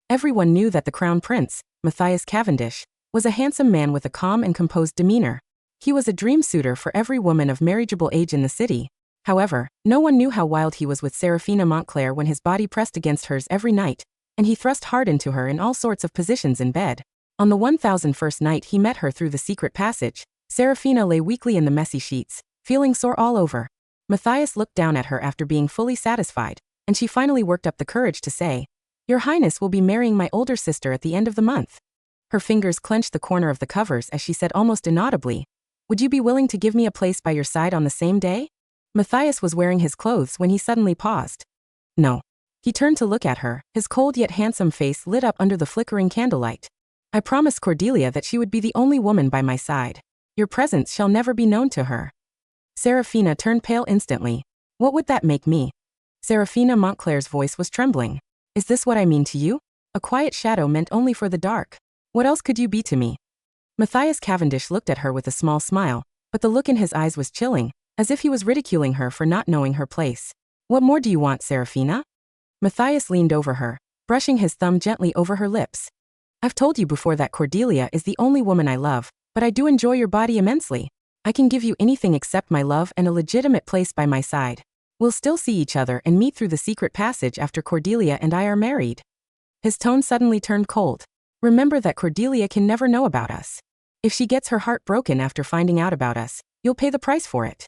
Everyone knew that the crown prince, Mathias Cavendish, was a handsome man with a calm and composed demeanor. He was a dream suitor for every woman of marriageable age in the city. However, no one knew how wild he was with Seraphina Montclair when his body pressed against hers every night, and he thrust hard into her in all sorts of positions in bed. On the 1001st night he met her through the secret passage, Seraphina lay weakly in the messy sheets, feeling sore all over. Mathias looked down at her after being fully satisfied, and she finally worked up the courage to say, "Your Highness will be marrying my older sister at the end of the month." Her fingers clenched the corner of the covers as she said almost inaudibly, "Would you be willing to give me a place by your side on the same day?" Mathias was wearing his clothes when he suddenly paused. "No." He turned to look at her, his cold yet handsome face lit up under the flickering candlelight. "I promised Cordelia that she would be the only woman by my side. Your presence shall never be known to her." Seraphina turned pale instantly. "What would that make me?" Seraphina Montclair's voice was trembling. "Is this what I mean to you? A quiet shadow meant only for the dark. What else could you be to me?" Mathias Cavendish looked at her with a small smile, but the look in his eyes was chilling, as if he was ridiculing her for not knowing her place. "What more do you want, Seraphina?" Mathias leaned over her, brushing his thumb gently over her lips. "I've told you before that Cordelia is the only woman I love, but I do enjoy your body immensely. I can give you anything except my love and a legitimate place by my side. We'll still see each other and meet through the secret passage after Cordelia and I are married." His tone suddenly turned cold. "Remember that Cordelia can never know about us. If she gets her heart broken after finding out about us, you'll pay the price for it."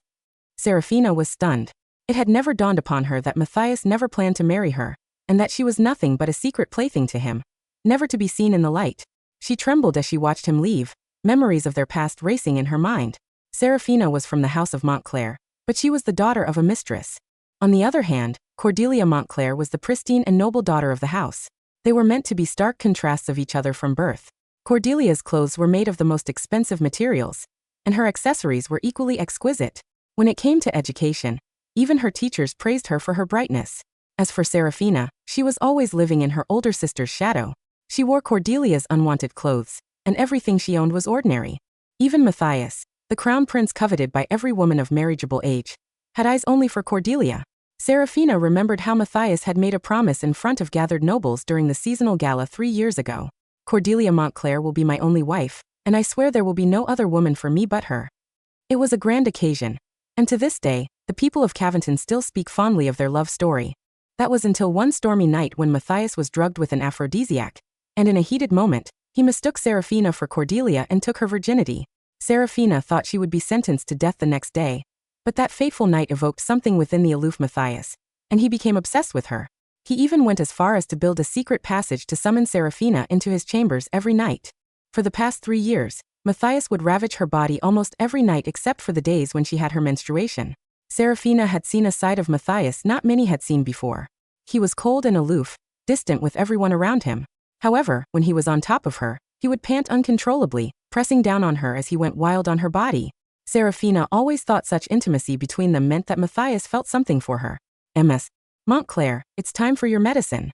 Seraphina was stunned. It had never dawned upon her that Mathias never planned to marry her, and that she was nothing but a secret plaything to him, never to be seen in the light. She trembled as she watched him leave, memories of their past racing in her mind. Seraphina was from the house of Montclair, but she was the daughter of a mistress. On the other hand, Cordelia Montclair was the pristine and noble daughter of the house. They were meant to be stark contrasts of each other from birth. Cordelia's clothes were made of the most expensive materials, and her accessories were equally exquisite. When it came to education, even her teachers praised her for her brightness. As for Seraphina, she was always living in her older sister's shadow. She wore Cordelia's unwanted clothes, and everything she owned was ordinary. Even Mathias, the crown prince coveted by every woman of marriageable age, had eyes only for Cordelia. Seraphina remembered how Mathias had made a promise in front of gathered nobles during the seasonal gala 3 years ago. "Cordelia Montclair will be my only wife, and I swear there will be no other woman for me but her." It was a grand occasion, and to this day, the people of Caventon still speak fondly of their love story. That was until one stormy night when Mathias was drugged with an aphrodisiac, and in a heated moment, he mistook Seraphina for Cordelia and took her virginity. Seraphina thought she would be sentenced to death the next day, but that fateful night evoked something within the aloof Mathias, and he became obsessed with her. He even went as far as to build a secret passage to summon Seraphina into his chambers every night. For the past 3 years, Mathias would ravage her body almost every night except for the days when she had her menstruation. Seraphina had seen a side of Mathias not many had seen before. He was cold and aloof, distant with everyone around him. However, when he was on top of her, he would pant uncontrollably, pressing down on her as he went wild on her body. Seraphina always thought such intimacy between them meant that Mathias felt something for her. "Ms. Montclair, it's time for your medicine."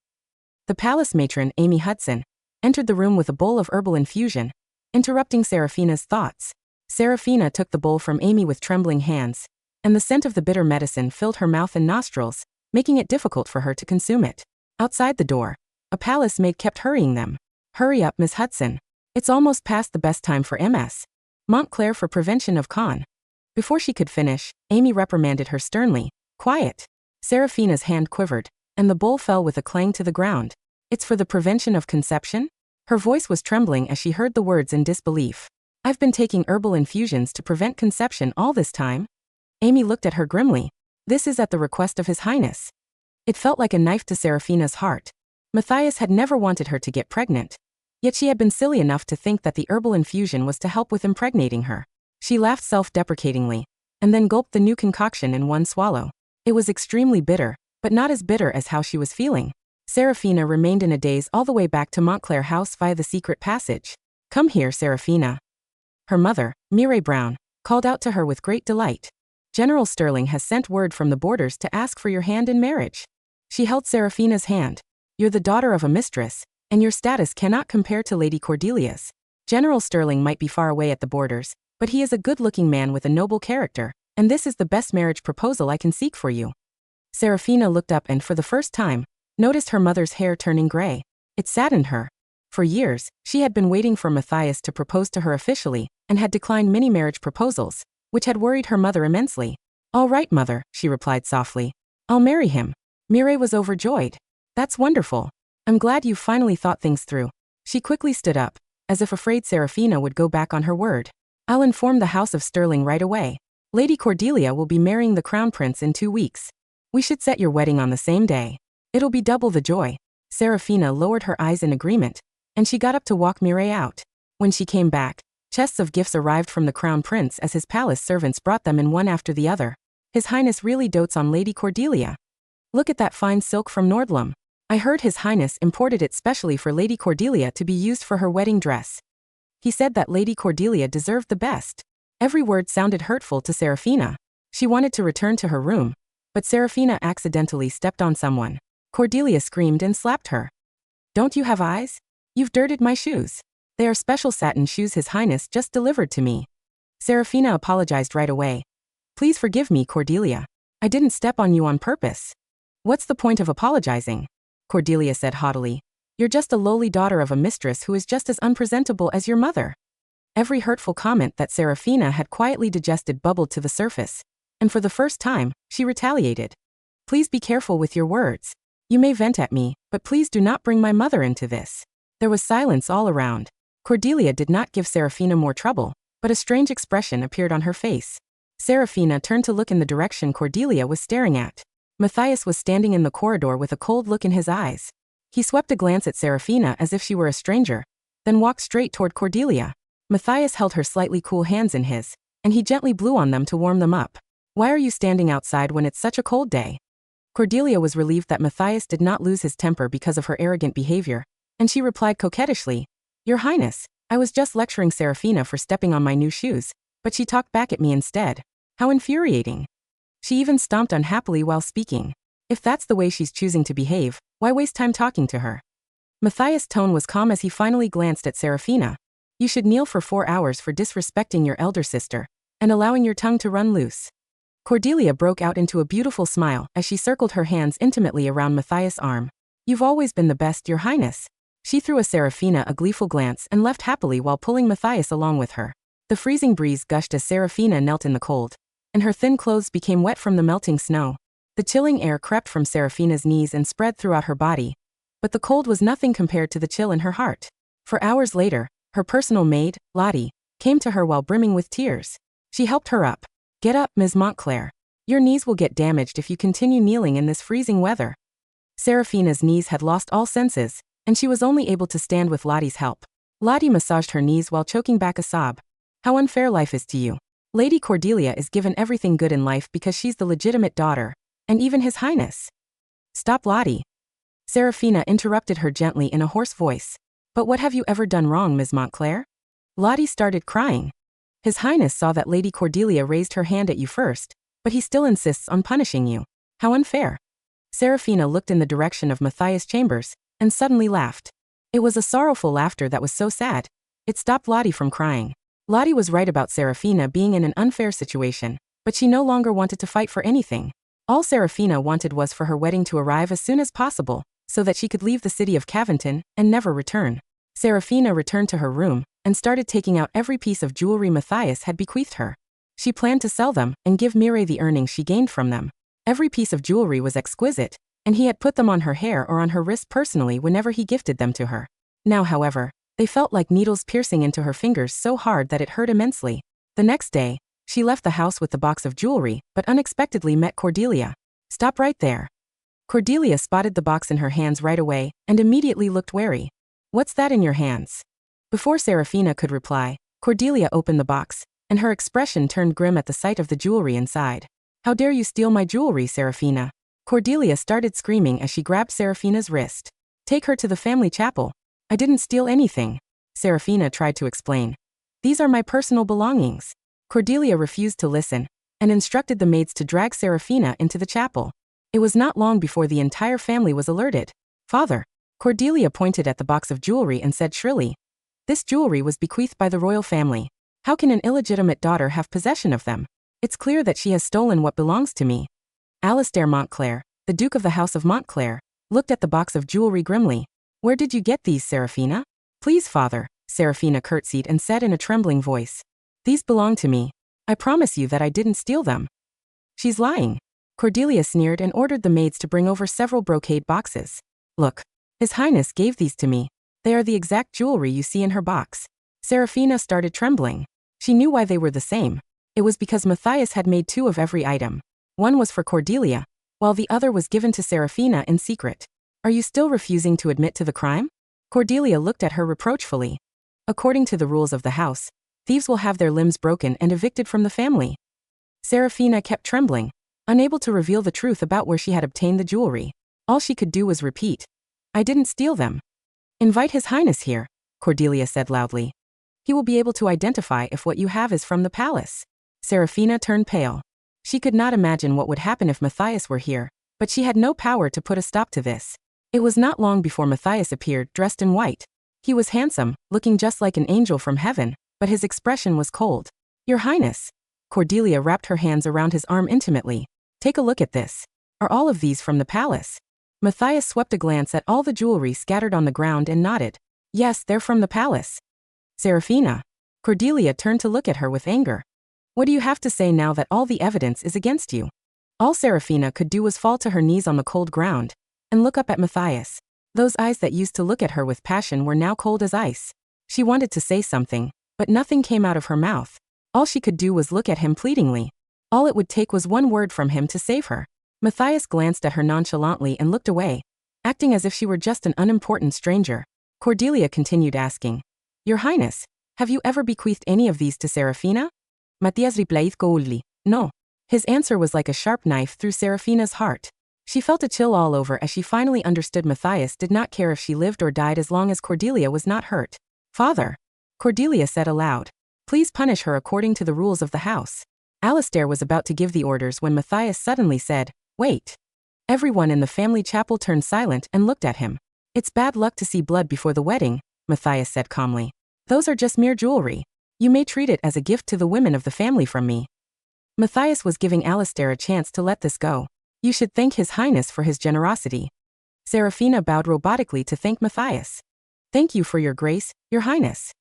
The palace matron, Amy Hudson, entered the room with a bowl of herbal infusion, interrupting Seraphina's thoughts. Seraphina took the bowl from Amy with trembling hands, and the scent of the bitter medicine filled her mouth and nostrils, making it difficult for her to consume it. Outside the door, a palace maid kept hurrying them. "Hurry up, Miss Hudson. It's almost past the best time for Ms. Montclair for prevention of con." Before she could finish, Amy reprimanded her sternly. "Quiet." Seraphina's hand quivered, and the bowl fell with a clang to the ground. "It's for the prevention of conception?" Her voice was trembling as she heard the words in disbelief. "I've been taking herbal infusions to prevent conception all this time?" Amy looked at her grimly. "This is at the request of His Highness." It felt like a knife to Seraphina's heart. Mathias had never wanted her to get pregnant. Yet she had been silly enough to think that the herbal infusion was to help with impregnating her. She laughed self-deprecatingly, and then gulped the new concoction in one swallow. It was extremely bitter, but not as bitter as how she was feeling. Seraphina remained in a daze all the way back to Montclair House via the secret passage. "Come here, Seraphina." Her mother, Mireille Brown, called out to her with great delight. "General Sterling has sent word from the borders to ask for your hand in marriage." She held Seraphina's hand. "You're the daughter of a mistress, and your status cannot compare to Lady Cordelia's. General Sterling might be far away at the borders, but he is a good-looking man with a noble character, and this is the best marriage proposal I can seek for you." Seraphina looked up and for the first time, noticed her mother's hair turning gray. It saddened her. For years, she had been waiting for Mathias to propose to her officially, and had declined many marriage proposals, which had worried her mother immensely. "All right, mother," she replied softly. "I'll marry him." Mireille was overjoyed. "That's wonderful. I'm glad you've finally thought things through." She quickly stood up, as if afraid Seraphina would go back on her word. "I'll inform the House of Sterling right away. Lady Cordelia will be marrying the Crown Prince in 2 weeks. We should set your wedding on the same day. It'll be double the joy." Seraphina lowered her eyes in agreement, and she got up to walk Mireille out. When she came back, chests of gifts arrived from the Crown Prince as his palace servants brought them in one after the other. "His Highness really dotes on Lady Cordelia. Look at that fine silk from Nordlum. I heard His Highness imported it specially for Lady Cordelia to be used for her wedding dress. He said that Lady Cordelia deserved the best." Every word sounded hurtful to Seraphina. She wanted to return to her room, but Seraphina accidentally stepped on someone. Cordelia screamed and slapped her. "Don't you have eyes? You've dirted my shoes. They are special satin shoes His Highness just delivered to me." Seraphina apologized right away. "Please forgive me, Cordelia. I didn't step on you on purpose." "What's the point of apologizing?" Cordelia said haughtily. "You're just a lowly daughter of a mistress who is just as unpresentable as your mother." Every hurtful comment that Seraphina had quietly digested bubbled to the surface, and for the first time, she retaliated. "Please be careful with your words. You may vent at me, but please do not bring my mother into this." There was silence all around. Cordelia did not give Seraphina more trouble, but a strange expression appeared on her face. Seraphina turned to look in the direction Cordelia was staring at. Mathias was standing in the corridor with a cold look in his eyes. He swept a glance at Seraphina as if she were a stranger, then walked straight toward Cordelia. Mathias held her slightly cool hands in his, and he gently blew on them to warm them up. "Why are you standing outside when it's such a cold day?" Cordelia was relieved that Mathias did not lose his temper because of her arrogant behavior, and she replied coquettishly, "Your Highness, I was just lecturing Seraphina for stepping on my new shoes, but she talked back at me instead. How infuriating. She even stomped unhappily while speaking. If that's the way she's choosing to behave, why waste time talking to her?" Mathias' tone was calm as he finally glanced at Seraphina. "You should kneel for 4 hours for disrespecting your elder sister, and allowing your tongue to run loose." Cordelia broke out into a beautiful smile as she circled her hands intimately around Mathias' arm. "You've always been the best, Your Highness." She threw a Seraphina a gleeful glance and left happily while pulling Mathias along with her. The freezing breeze gushed as Seraphina knelt in the cold, and her thin clothes became wet from the melting snow. The chilling air crept from Seraphina's knees and spread throughout her body, but the cold was nothing compared to the chill in her heart. For hours later, her personal maid, Lottie, came to her while brimming with tears. She helped her up. "Get up, Ms. Montclair. Your knees will get damaged if you continue kneeling in this freezing weather." Seraphina's knees had lost all senses, and she was only able to stand with Lottie's help. Lottie massaged her knees while choking back a sob. "How unfair life is to you. Lady Cordelia is given everything good in life because she's the legitimate daughter, and even His Highness." "Stop, Lottie." Seraphina interrupted her gently in a hoarse voice. "But what have you ever done wrong, Ms. Montclair?" Lottie started crying. "His Highness saw that Lady Cordelia raised her hand at you first, but he still insists on punishing you. How unfair." Seraphina looked in the direction of Mathias' chambers, and suddenly laughed. It was a sorrowful laughter that was so sad. It stopped Lottie from crying. Lottie was right about Seraphina being in an unfair situation, but she no longer wanted to fight for anything. All Seraphina wanted was for her wedding to arrive as soon as possible, so that she could leave the city of Cavendish and never return. Seraphina returned to her room and started taking out every piece of jewelry Mathias had bequeathed her. She planned to sell them and give Mireille the earnings she gained from them. Every piece of jewelry was exquisite, and he had put them on her hair or on her wrist personally whenever he gifted them to her. Now, however, they felt like needles piercing into her fingers so hard that it hurt immensely. The next day, she left the house with the box of jewelry, but unexpectedly met Cordelia. "Stop right there." Cordelia spotted the box in her hands right away and immediately looked wary. "What's that in your hands?" Before Seraphina could reply, Cordelia opened the box, and her expression turned grim at the sight of the jewelry inside. "How dare you steal my jewelry, Seraphina?" Cordelia started screaming as she grabbed Seraphina's wrist. "Take her to the family chapel." "I didn't steal anything," Seraphina tried to explain. "These are my personal belongings." Cordelia refused to listen, and instructed the maids to drag Seraphina into the chapel. It was not long before the entire family was alerted. "Father." Cordelia pointed at the box of jewelry and said shrilly, "This jewelry was bequeathed by the royal family. How can an illegitimate daughter have possession of them? It's clear that she has stolen what belongs to me." Alistair Montclair, the Duke of the House of Montclair, looked at the box of jewelry grimly. Where did you get these, Seraphina? Please, father, Seraphina curtsied and said in a trembling voice. These belong to me. I promise you that I didn't steal them. She's lying. Cordelia sneered and ordered the maids to bring over several brocade boxes. Look. His Highness gave these to me. They are the exact jewelry you see in her box. Seraphina started trembling. She knew why they were the same. It was because Mathias had made 2 of every item. One was for Cordelia, while the other was given to Seraphina in secret. Are you still refusing to admit to the crime? Cordelia looked at her reproachfully. According to the rules of the house, thieves will have their limbs broken and evicted from the family. Seraphina kept trembling, unable to reveal the truth about where she had obtained the jewelry. All she could do was repeat, I didn't steal them. Invite His Highness here, Cordelia said loudly. He will be able to identify if what you have is from the palace. Seraphina turned pale. She could not imagine what would happen if Mathias were here, but she had no power to put a stop to this. It was not long before Mathias appeared, dressed in white. He was handsome, looking just like an angel from heaven, but his expression was cold. Your Highness. Cordelia wrapped her hands around his arm intimately. Take a look at this. Are all of these from the palace? Mathias swept a glance at all the jewelry scattered on the ground and nodded. Yes, they're from the palace. Seraphina. Cordelia turned to look at her with anger. What do you have to say now that all the evidence is against you? All Seraphina could do was fall to her knees on the cold ground and look up at Mathias. Those eyes that used to look at her with passion were now cold as ice. She wanted to say something, but nothing came out of her mouth. All she could do was look at him pleadingly. All it would take was one word from him to save her. Mathias glanced at her nonchalantly and looked away, acting as if she were just an unimportant stranger. Cordelia continued asking, Your Highness, have you ever bequeathed any of these to Seraphina? Mathias replied coldly, No. His answer was like a sharp knife through Seraphina's heart. She felt a chill all over as she finally understood Mathias did not care if she lived or died as long as Cordelia was not hurt. Father, Cordelia said aloud, please punish her according to the rules of the house. Alistair was about to give the orders when Mathias suddenly said, Wait. Everyone in the family chapel turned silent and looked at him. It's bad luck to see blood before the wedding, Mathias said calmly. Those are just mere jewelry. You may treat it as a gift to the women of the family from me. Mathias was giving Alistair a chance to let this go. You should thank His Highness for his generosity. Seraphina bowed robotically to thank Mathias. Thank you for your grace, Your Highness.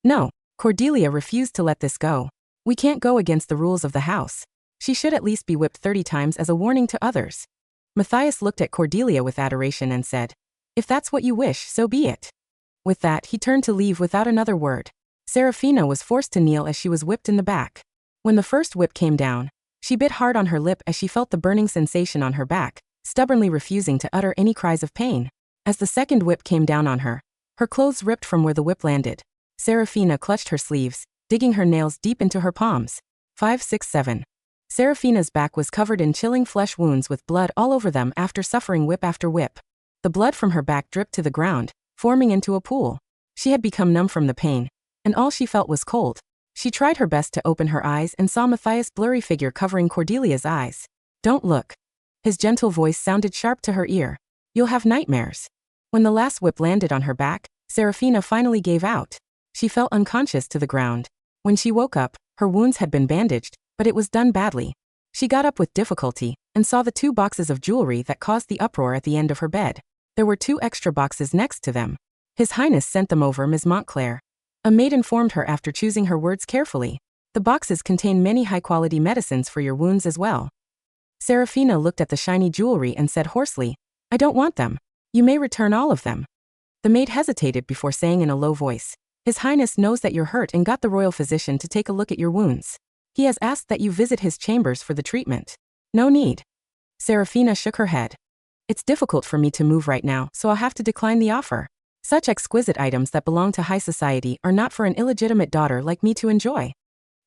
No, Cordelia refused to let this go. We can't go against the rules of the house. She should at least be whipped 30 times as a warning to others. Mathias looked at Cordelia with adoration and said, If that's what you wish, so be it. With that, he turned to leave without another word. Seraphina was forced to kneel as she was whipped in the back. When the first whip came down, she bit hard on her lip as she felt the burning sensation on her back, stubbornly refusing to utter any cries of pain. As the second whip came down on her, her clothes ripped from where the whip landed. Seraphina clutched her sleeves, digging her nails deep into her palms. 5, 6, 7. Seraphina's back was covered in chilling flesh wounds with blood all over them after suffering whip after whip. The blood from her back dripped to the ground, forming into a pool. She had become numb from the pain, and all she felt was cold. She tried her best to open her eyes and saw Mathias' blurry figure covering Cordelia's eyes. Don't look. His gentle voice sounded sharp to her ear. You'll have nightmares. When the last whip landed on her back, Seraphina finally gave out. She fell unconscious to the ground. When she woke up, her wounds had been bandaged, but it was done badly. She got up with difficulty and saw the 2 boxes of jewelry that caused the uproar at the end of her bed. There were 2 extra boxes next to them. His Highness sent them over, Ms. Montclair. A maid informed her after choosing her words carefully. The boxes contain many high-quality medicines for your wounds as well. Seraphina looked at the shiny jewelry and said hoarsely, I don't want them. You may return all of them. The maid hesitated before saying in a low voice, His Highness knows that you're hurt and got the royal physician to take a look at your wounds. He has asked that you visit his chambers for the treatment. No need. Seraphina shook her head. It's difficult for me to move right now, so I'll have to decline the offer. Such exquisite items that belong to high society are not for an illegitimate daughter like me to enjoy.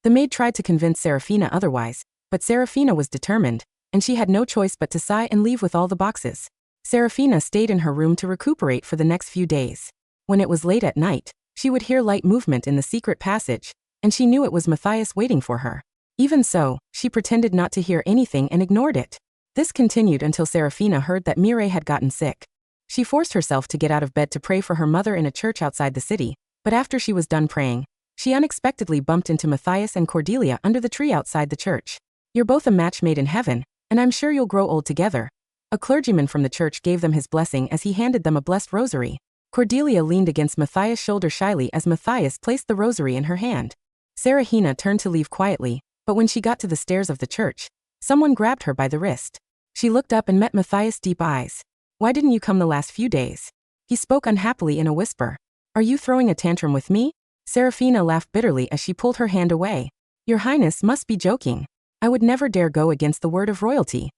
The maid tried to convince Seraphina otherwise, but Seraphina was determined, and she had no choice but to sigh and leave with all the boxes. Seraphina stayed in her room to recuperate for the next few days. When it was late at night, she would hear light movement in the secret passage, and she knew it was Mathias waiting for her. Even so, she pretended not to hear anything and ignored it. This continued until Seraphina heard that Mireille had gotten sick. She forced herself to get out of bed to pray for her mother in a church outside the city, but after she was done praying, she unexpectedly bumped into Mathias and Cordelia under the tree outside the church. You're both a match made in heaven, and I'm sure you'll grow old together. A clergyman from the church gave them his blessing as he handed them a blessed rosary. Cordelia leaned against Matthias' shoulder shyly as Matthias placed the rosary in her hand. Seraphina turned to leave quietly, but when she got to the stairs of the church, someone grabbed her by the wrist. She looked up and met Matthias' deep eyes. "Why didn't you come the last few days?" He spoke unhappily in a whisper. "Are you throwing a tantrum with me?" Seraphina laughed bitterly as she pulled her hand away. "Your Highness must be joking. I would never dare go against the word of royalty."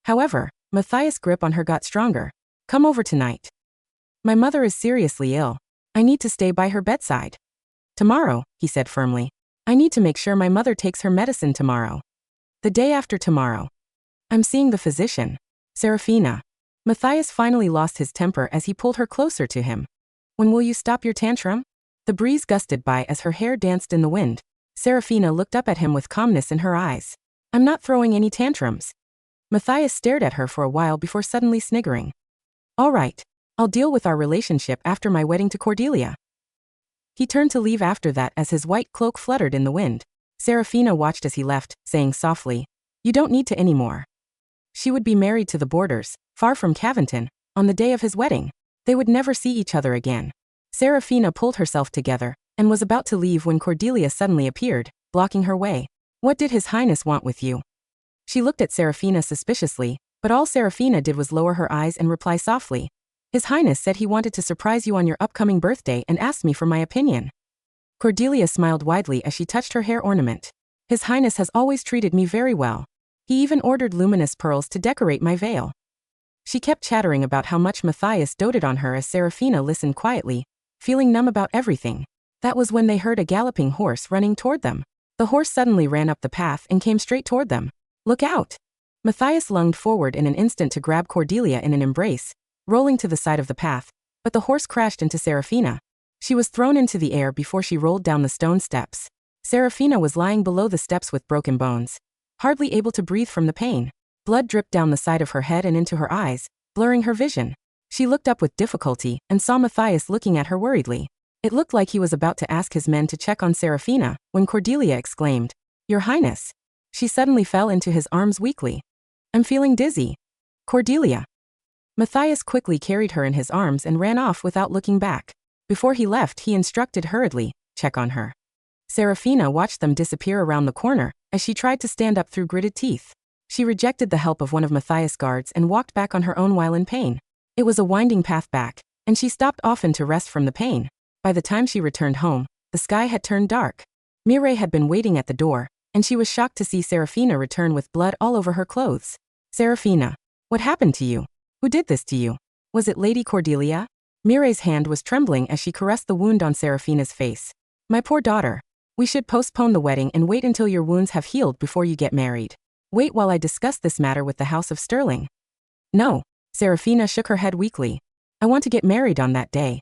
However, Matthias' grip on her got stronger. "Come over tonight. My mother is seriously ill. I need to stay by her bedside." "Tomorrow," he said firmly. "I need to make sure my mother takes her medicine tomorrow. The day after tomorrow. I'm seeing the physician." "Seraphina." Matthias finally lost his temper as he pulled her closer to him. "When will you stop your tantrum?" The breeze gusted by as her hair danced in the wind. Seraphina looked up at him with calmness in her eyes. "I'm not throwing any tantrums." Matthias stared at her for a while before suddenly sniggering. "All right. I'll deal with our relationship after my wedding to Cordelia." He turned to leave after that as his white cloak fluttered in the wind. Seraphina watched as he left, saying softly, "You don't need to anymore." She would be married to the Borders, far from Cavendish, on the day of his wedding. They would never see each other again. Seraphina pulled herself together and was about to leave when Cordelia suddenly appeared, blocking her way. "What did His Highness want with you?" She looked at Seraphina suspiciously, but all Seraphina did was lower her eyes and reply softly. "His Highness said he wanted to surprise you on your upcoming birthday and asked me for my opinion." Cordelia smiled widely as she touched her hair ornament. "His Highness has always treated me very well. He even ordered luminous pearls to decorate my veil." She kept chattering about how much Matthias doted on her as Seraphina listened quietly, feeling numb about everything. That was when they heard a galloping horse running toward them. The horse suddenly ran up the path and came straight toward them. "Look out!" Matthias lunged forward in an instant to grab Cordelia in an embrace, rolling to the side of the path, but the horse crashed into Seraphina. She was thrown into the air before she rolled down the stone steps. Seraphina was lying below the steps with broken bones, hardly able to breathe from the pain. Blood dripped down the side of her head and into her eyes, blurring her vision. She looked up with difficulty and saw Matthias looking at her worriedly. It looked like he was about to ask his men to check on Seraphina when Cordelia exclaimed, "Your Highness." She suddenly fell into his arms weakly. "I'm feeling dizzy." "Cordelia." Matthias quickly carried her in his arms and ran off without looking back. Before he left, he instructed hurriedly, "Check on her." Seraphina watched them disappear around the corner as she tried to stand up through gritted teeth. She rejected the help of one of Matthias' guards and walked back on her own while in pain. It was a winding path back, and she stopped often to rest from the pain. By the time she returned home, the sky had turned dark. Mireille had been waiting at the door, and she was shocked to see Seraphina return with blood all over her clothes. "Seraphina, what happened to you? Who did this to you? Was it Lady Cordelia?" Mireille's hand was trembling as she caressed the wound on Seraphina's face. "My poor daughter. We should postpone the wedding and wait until your wounds have healed before you get married. Wait while I discuss this matter with the House of Sterling." "No." Seraphina shook her head weakly. "I want to get married on that day."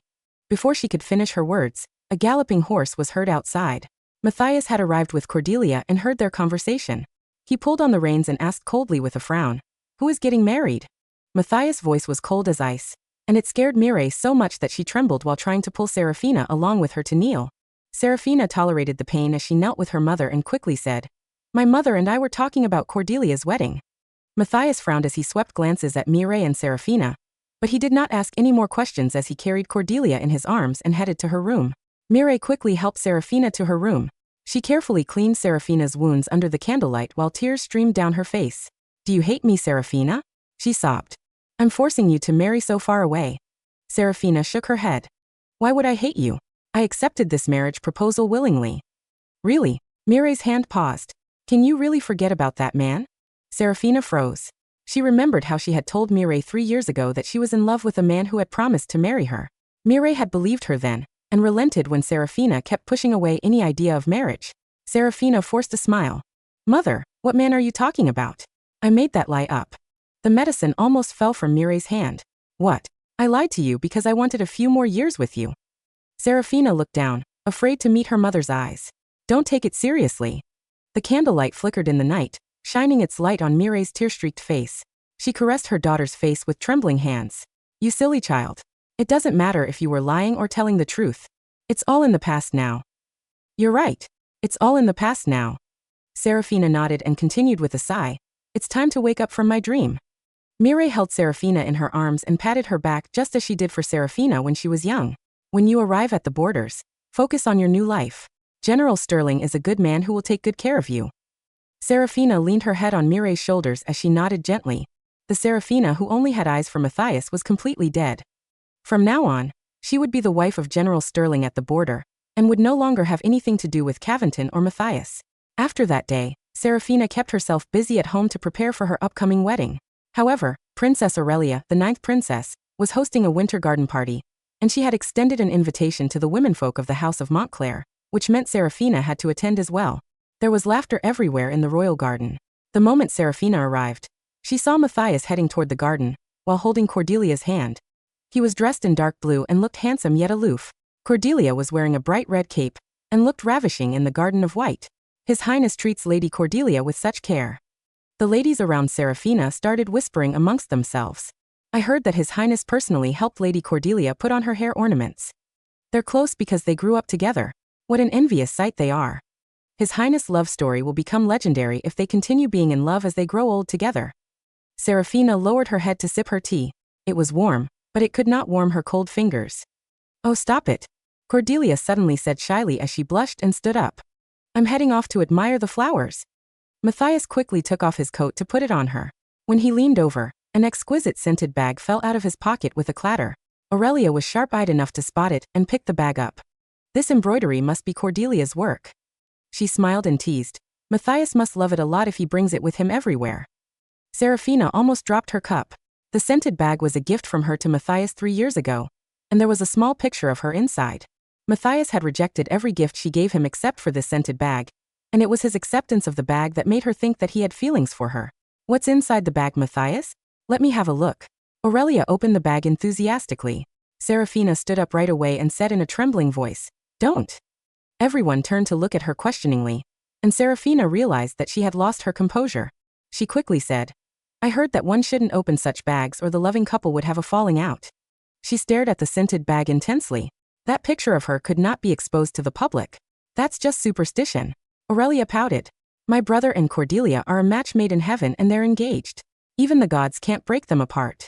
Before she could finish her words, a galloping horse was heard outside. Matthias had arrived with Cordelia and heard their conversation. He pulled on the reins and asked coldly with a frown, "Who is getting married?" Matthias' voice was cold as ice, and it scared Mireille so much that she trembled while trying to pull Seraphina along with her to kneel. Seraphina tolerated the pain as she knelt with her mother and quickly said, "My mother and I were talking about Cordelia's wedding." Matthias frowned as he swept glances at Mireille and Seraphina, but he did not ask any more questions as he carried Cordelia in his arms and headed to her room. Mireille quickly helped Seraphina to her room. She carefully cleaned Seraphina's wounds under the candlelight while tears streamed down her face. "Do you hate me, Seraphina?" she sobbed. "I'm forcing you to marry so far away." Seraphina shook her head. "Why would I hate you? I accepted this marriage proposal willingly." "Really?" Mireille's hand paused. "Can you really forget about that man?" Seraphina froze. She remembered how she had told Mireille 3 years ago that she was in love with a man who had promised to marry her. Mireille had believed her then, and relented when Seraphina kept pushing away any idea of marriage. Seraphina forced a smile. "Mother, what man are you talking about? I made that lie up." The medicine almost fell from Mireille's hand. "What? I lied to you because I wanted a few more years with you." Seraphina looked down, afraid to meet her mother's eyes. "Don't take it seriously." The candlelight flickered in the night, shining its light on Mireille's tear-streaked face. She caressed her daughter's face with trembling hands. "You silly child. It doesn't matter if you were lying or telling the truth. It's all in the past now." "You're right. It's all in the past now." Seraphina nodded and continued with a sigh. "It's time to wake up from my dream." Mireille held Seraphina in her arms and patted her back just as she did for Seraphina when she was young. When you arrive at the borders, focus on your new life. General Sterling is a good man who will take good care of you. Seraphina leaned her head on Mireille's shoulders as she nodded gently. The Seraphina who only had eyes for Mathias was completely dead. From now on, she would be the wife of General Sterling at the border, and would no longer have anything to do with Cavendish or Mathias. After that day, Seraphina kept herself busy at home to prepare for her upcoming wedding. However, Princess Aurelia, the 9th princess, was hosting a winter garden party, and she had extended an invitation to the womenfolk of the House of Montclair, which meant Seraphina had to attend as well. There was laughter everywhere in the royal garden. The moment Seraphina arrived, she saw Mathias heading toward the garden, while holding Cordelia's hand. He was dressed in dark blue and looked handsome yet aloof. Cordelia was wearing a bright red cape, and looked ravishing in the garden of white. His Highness treats Lady Cordelia with such care. The ladies around Seraphina started whispering amongst themselves. I heard that His Highness personally helped Lady Cordelia put on her hair ornaments. They're close because they grew up together. What an envious sight they are. His Highness' love story will become legendary if they continue being in love as they grow old together. Seraphina lowered her head to sip her tea. It was warm, but it could not warm her cold fingers. Oh, stop it, Cordelia suddenly said shyly as she blushed and stood up. I'm heading off to admire the flowers. Mathias quickly took off his coat to put it on her. When he leaned over, an exquisite scented bag fell out of his pocket with a clatter. Aurelia was sharp-eyed enough to spot it and picked the bag up. This embroidery must be Cordelia's work. She smiled and teased. Mathias must love it a lot if he brings it with him everywhere. Seraphina almost dropped her cup. The scented bag was a gift from her to Mathias 3 years ago, and there was a small picture of her inside. Mathias had rejected every gift she gave him except for this scented bag, and it was his acceptance of the bag that made her think that he had feelings for her. What's inside the bag, Mathias? Let me have a look. Aurelia opened the bag enthusiastically. Seraphina stood up right away and said in a trembling voice, Don't. Everyone turned to look at her questioningly, and Seraphina realized that she had lost her composure. She quickly said, I heard that one shouldn't open such bags or the loving couple would have a falling out. She stared at the scented bag intensely. That picture of her could not be exposed to the public. That's just superstition. Aurelia pouted. My brother and Cordelia are a match made in heaven and they're engaged. Even the gods can't break them apart.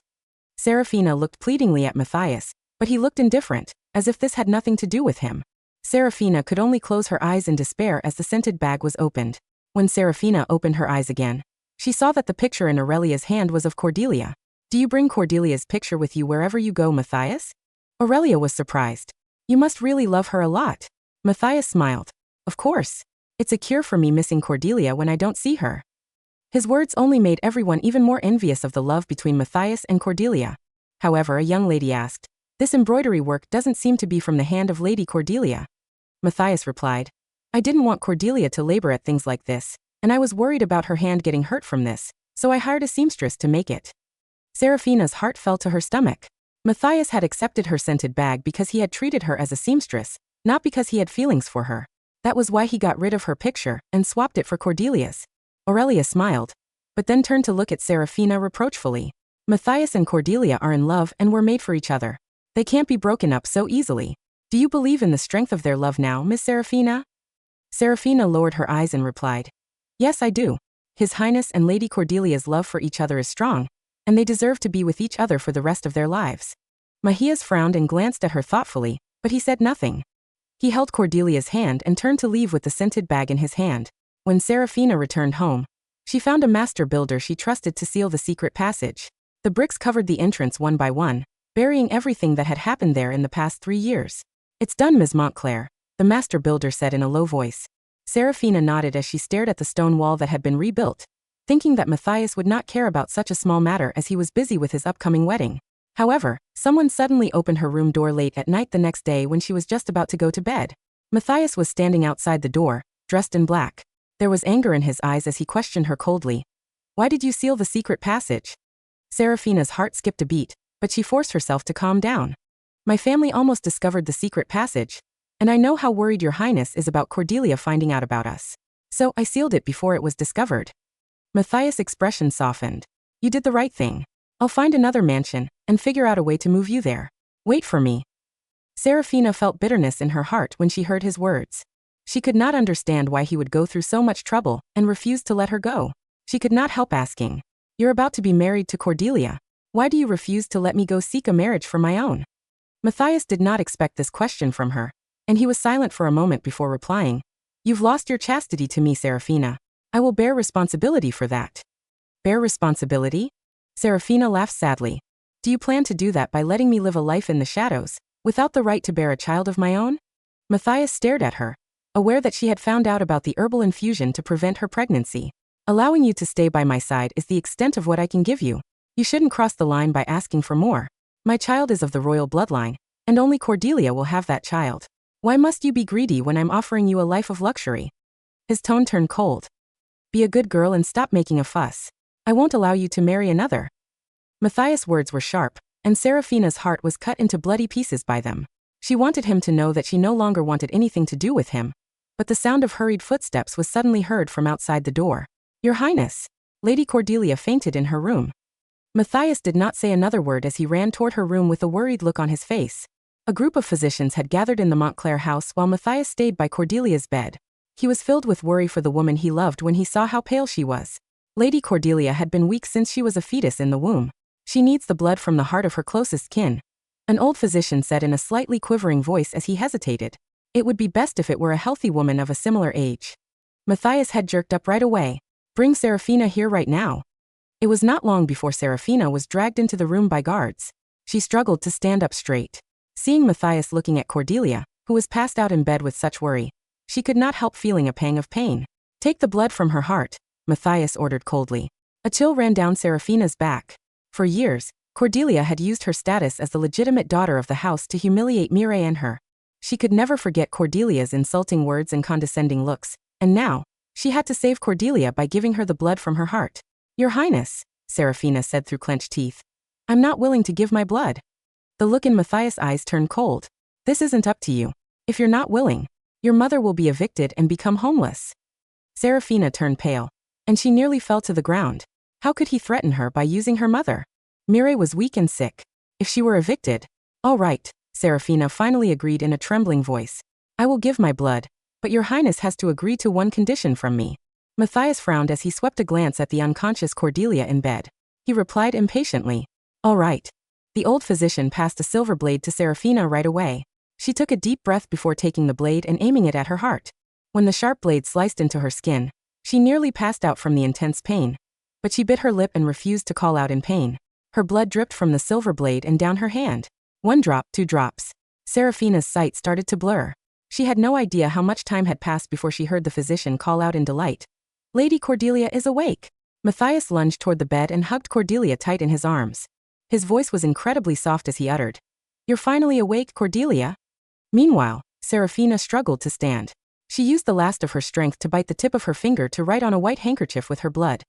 Seraphina looked pleadingly at Mathias, but he looked indifferent, as if this had nothing to do with him. Seraphina could only close her eyes in despair as the scented bag was opened. When Seraphina opened her eyes again, she saw that the picture in Aurelia's hand was of Cordelia. Do you bring Cordelia's picture with you wherever you go, Mathias? Aurelia was surprised. You must really love her a lot. Mathias smiled. Of course. It's a cure for me missing Cordelia when I don't see her. His words only made everyone even more envious of the love between Mathias and Cordelia. However, a young lady asked, This embroidery work doesn't seem to be from the hand of Lady Cordelia. Mathias replied, I didn't want Cordelia to labor at things like this, and I was worried about her hand getting hurt from this, so I hired a seamstress to make it. Seraphina's heart fell to her stomach. Mathias had accepted her scented bag because he had treated her as a seamstress, not because he had feelings for her. That was why he got rid of her picture and swapped it for Cordelia's. Aurelia smiled, but then turned to look at Seraphina reproachfully. Mathias and Cordelia are in love and were made for each other. They can't be broken up so easily. Do you believe in the strength of their love now, Miss Seraphina? Seraphina lowered her eyes and replied, Yes, I do. His Highness and Lady Cordelia's love for each other is strong, and they deserve to be with each other for the rest of their lives. Mathias frowned and glanced at her thoughtfully, but he said nothing. He held Cordelia's hand and turned to leave with the scented bag in his hand. When Seraphina returned home, she found a master builder she trusted to seal the secret passage. The bricks covered the entrance one by one, burying everything that had happened there in the past 3 years. It's done, Ms. Montclair, the master builder said in a low voice. Seraphina nodded as she stared at the stone wall that had been rebuilt, thinking that Mathias would not care about such a small matter as he was busy with his upcoming wedding. However, someone suddenly opened her room door late at night the next day when she was just about to go to bed. Mathias was standing outside the door, dressed in black. There was anger in his eyes as he questioned her coldly. Why did you seal the secret passage? Seraphina's heart skipped a beat, but she forced herself to calm down. My family almost discovered the secret passage, and I know how worried your Highness is about Cordelia finding out about us. So I sealed it before it was discovered. Mathias' expression softened. You did the right thing. I'll find another mansion and figure out a way to move you there. Wait for me. Seraphina felt bitterness in her heart when she heard his words. She could not understand why he would go through so much trouble and refused to let her go. She could not help asking, You're about to be married to Cordelia. Why do you refuse to let me go seek a marriage for my own? Mathias did not expect this question from her, and he was silent for a moment before replying. You've lost your chastity to me, Seraphina. I will bear responsibility for that. Bear responsibility? Seraphina laughed sadly. Do you plan to do that by letting me live a life in the shadows, without the right to bear a child of my own? Mathias stared at her, aware that she had found out about the herbal infusion to prevent her pregnancy. Allowing you to stay by my side is the extent of what I can give you. You shouldn't cross the line by asking for more. My child is of the royal bloodline, and only Cordelia will have that child. Why must you be greedy when I'm offering you a life of luxury? His tone turned cold. Be a good girl and stop making a fuss. I won't allow you to marry another. Mathias' words were sharp, and Seraphina's heart was cut into bloody pieces by them. She wanted him to know that she no longer wanted anything to do with him, but the sound of hurried footsteps was suddenly heard from outside the door. Your Highness! Lady Cordelia fainted in her room. Mathias did not say another word as he ran toward her room with a worried look on his face. A group of physicians had gathered in the Montclair house while Mathias stayed by Cordelia's bed. He was filled with worry for the woman he loved when he saw how pale she was. Lady Cordelia had been weak since she was a fetus in the womb. She needs the blood from the heart of her closest kin. An old physician said in a slightly quivering voice as he hesitated. It would be best if it were a healthy woman of a similar age. Mathias' head jerked up right away. Bring Seraphina here right now. It was not long before Seraphina was dragged into the room by guards. She struggled to stand up straight. Seeing Mathias looking at Cordelia, who was passed out in bed with such worry, she could not help feeling a pang of pain. Take the blood from her heart, Mathias ordered coldly. A chill ran down Seraphina's back. For years, Cordelia had used her status as the legitimate daughter of the house to humiliate Mireille and her. She could never forget Cordelia's insulting words and condescending looks, and now, she had to save Cordelia by giving her the blood from her heart. Your Highness, Seraphina said through clenched teeth. I'm not willing to give my blood. The look in Mathias' eyes turned cold. This isn't up to you. If you're not willing, your mother will be evicted and become homeless. Seraphina turned pale, and she nearly fell to the ground. How could he threaten her by using her mother? Mireille was weak and sick. If she were evicted, all right, Seraphina finally agreed in a trembling voice. I will give my blood, but your Highness has to agree to one condition from me. Mathias frowned as he swept a glance at the unconscious Cordelia in bed. He replied impatiently. All right. The old physician passed a silver blade to Seraphina right away. She took a deep breath before taking the blade and aiming it at her heart. When the sharp blade sliced into her skin, she nearly passed out from the intense pain. But she bit her lip and refused to call out in pain. Her blood dripped from the silver blade and down her hand. 1 drop, 2 drops. Seraphina's sight started to blur. She had no idea how much time had passed before she heard the physician call out in delight. Lady Cordelia is awake. Mathias lunged toward the bed and hugged Cordelia tight in his arms. His voice was incredibly soft as he uttered, You're finally awake, Cordelia? Meanwhile, Seraphina struggled to stand. She used the last of her strength to bite the tip of her finger to write on a white handkerchief with her blood.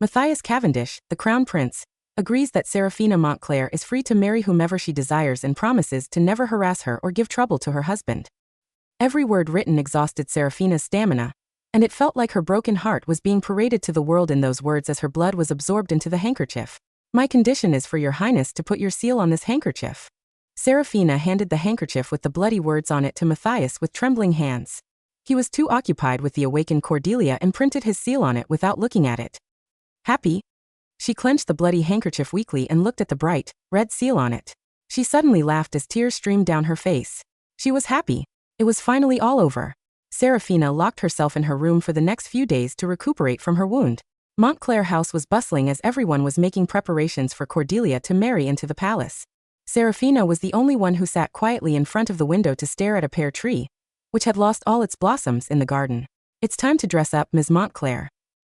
Mathias Cavendish, the Crown Prince, agrees that Seraphina Montclair is free to marry whomever she desires and promises to never harass her or give trouble to her husband. Every word written exhausted Seraphina's stamina, and it felt like her broken heart was being paraded to the world in those words as her blood was absorbed into the handkerchief. My condition is for your Highness to put your seal on this handkerchief. Seraphina handed the handkerchief with the bloody words on it to Mathias with trembling hands. He was too occupied with the awakened Cordelia and printed his seal on it without looking at it. Happy? She clenched the bloody handkerchief weakly and looked at the bright, red seal on it. She suddenly laughed as tears streamed down her face. She was happy. It was finally all over. Seraphina locked herself in her room for the next few days to recuperate from her wound. Montclair House was bustling as everyone was making preparations for Cordelia to marry into the palace. Seraphina was the only one who sat quietly in front of the window to stare at a pear tree, which had lost all its blossoms in the garden. It's time to dress up, Ms. Montclair.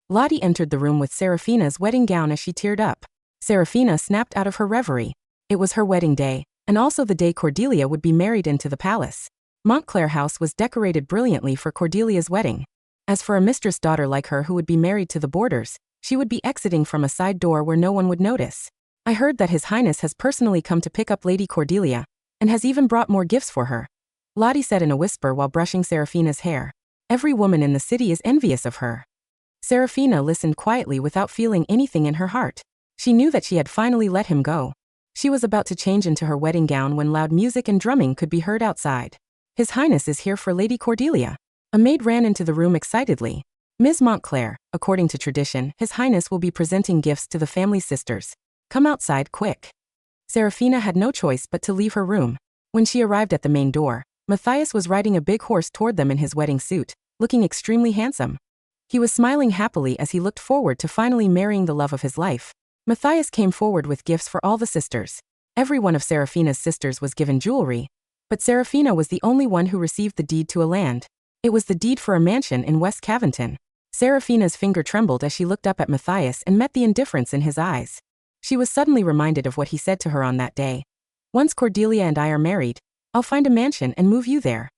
Lottie entered the room with Seraphina's wedding gown as she teared up. Seraphina snapped out of her reverie. It was her wedding day, and also the day Cordelia would be married into the palace. Montclair House was decorated brilliantly for Cordelia's wedding. As for a mistress-daughter like her who would be married to the boarders, she would be exiting from a side door where no one would notice. I heard that His Highness has personally come to pick up Lady Cordelia, and has even brought more gifts for her, Lottie said in a whisper while brushing Seraphina's hair. Every woman in the city is envious of her. Seraphina listened quietly without feeling anything in her heart. She knew that she had finally let him go. She was about to change into her wedding gown when loud music and drumming could be heard outside. His Highness is here for Lady Cordelia. A maid ran into the room excitedly. Ms. Montclair, according to tradition, His Highness will be presenting gifts to the family sisters. Come outside, quick. Seraphina had no choice but to leave her room. When she arrived at the main door, Mathias was riding a big horse toward them in his wedding suit, looking extremely handsome. He was smiling happily as he looked forward to finally marrying the love of his life. Mathias came forward with gifts for all the sisters. Every one of Seraphina's sisters was given jewelry, but Seraphina was the only one who received the deed to a land. It was the deed for a mansion in West Cavendish. Seraphina's finger trembled as she looked up at Mathias and met the indifference in his eyes. She was suddenly reminded of what he said to her on that day. Once Cordelia and I are married, I'll find a mansion and move you there.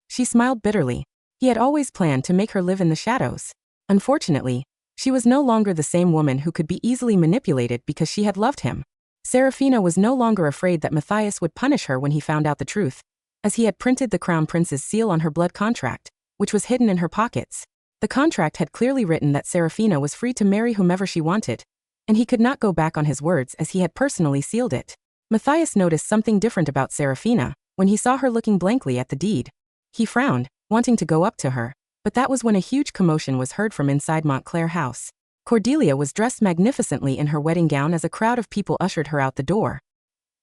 She smiled bitterly. He had always planned to make her live in the shadows. Unfortunately, she was no longer the same woman who could be easily manipulated because she had loved him. Seraphina was no longer afraid that Mathias would punish her when he found out the truth, as he had printed the Crown Prince's seal on her blood contract, which was hidden in her pockets. The contract had clearly written that Seraphina was free to marry whomever she wanted, and he could not go back on his words as he had personally sealed it. Mathias noticed something different about Seraphina when he saw her looking blankly at the deed. He frowned, wanting to go up to her, but that was when a huge commotion was heard from inside Montclair house. Cordelia was dressed magnificently in her wedding gown as a crowd of people ushered her out the door.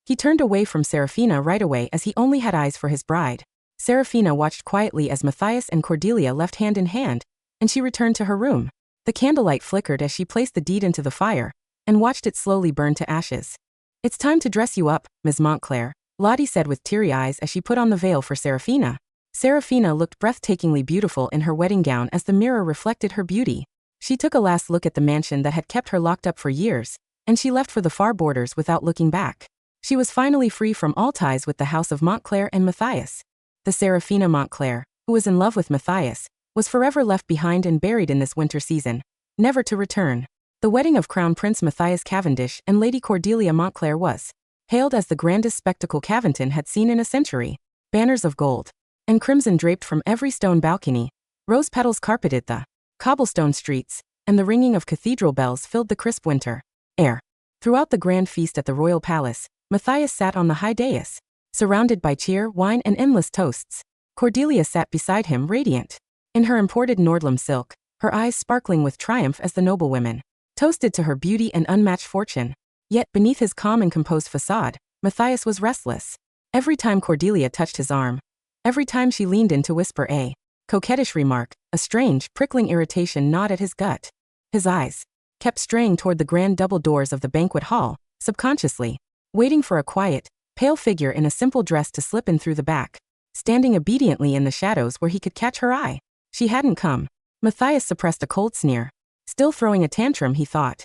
He turned away from Seraphina right away as he only had eyes for his bride. Seraphina watched quietly as Mathias and Cordelia left hand in hand, and she returned to her room. The candlelight flickered as she placed the deed into the fire and watched it slowly burn to ashes. It's time to dress you up, Ms. Montclair, Lottie said with teary eyes as she put on the veil for Seraphina. Seraphina looked breathtakingly beautiful in her wedding gown as the mirror reflected her beauty. She took a last look at the mansion that had kept her locked up for years, and she left for the far borders without looking back. She was finally free from all ties with the house of Montclair and Mathias. The Seraphina Montclair, who was in love with Mathias, was forever left behind and buried in this winter season, never to return. The wedding of Crown Prince Mathias Cavendish and Lady Cordelia Montclair was hailed as the grandest spectacle Cavendish had seen in a century. Banners of gold and crimson draped from every stone balcony, rose petals carpeted the cobblestone streets, and the ringing of cathedral bells filled the crisp winter air. Throughout the grand feast at the royal palace, Mathias sat on the high dais, surrounded by cheer, wine, and endless toasts. Cordelia sat beside him radiant in her imported Nordlum silk, her eyes sparkling with triumph as the noblewomen toasted to her beauty and unmatched fortune. Yet beneath his calm and composed facade, Mathias was restless. Every time Cordelia touched his arm, every time she leaned in to whisper a coquettish remark, a strange, prickling irritation gnawed at his gut. His eyes kept straying toward the grand double doors of the banquet hall, subconsciously waiting for a quiet, pale figure in a simple dress to slip in through the back, standing obediently in the shadows where he could catch her eye. She hadn't come. Mathias suppressed a cold sneer. Still throwing a tantrum, he thought.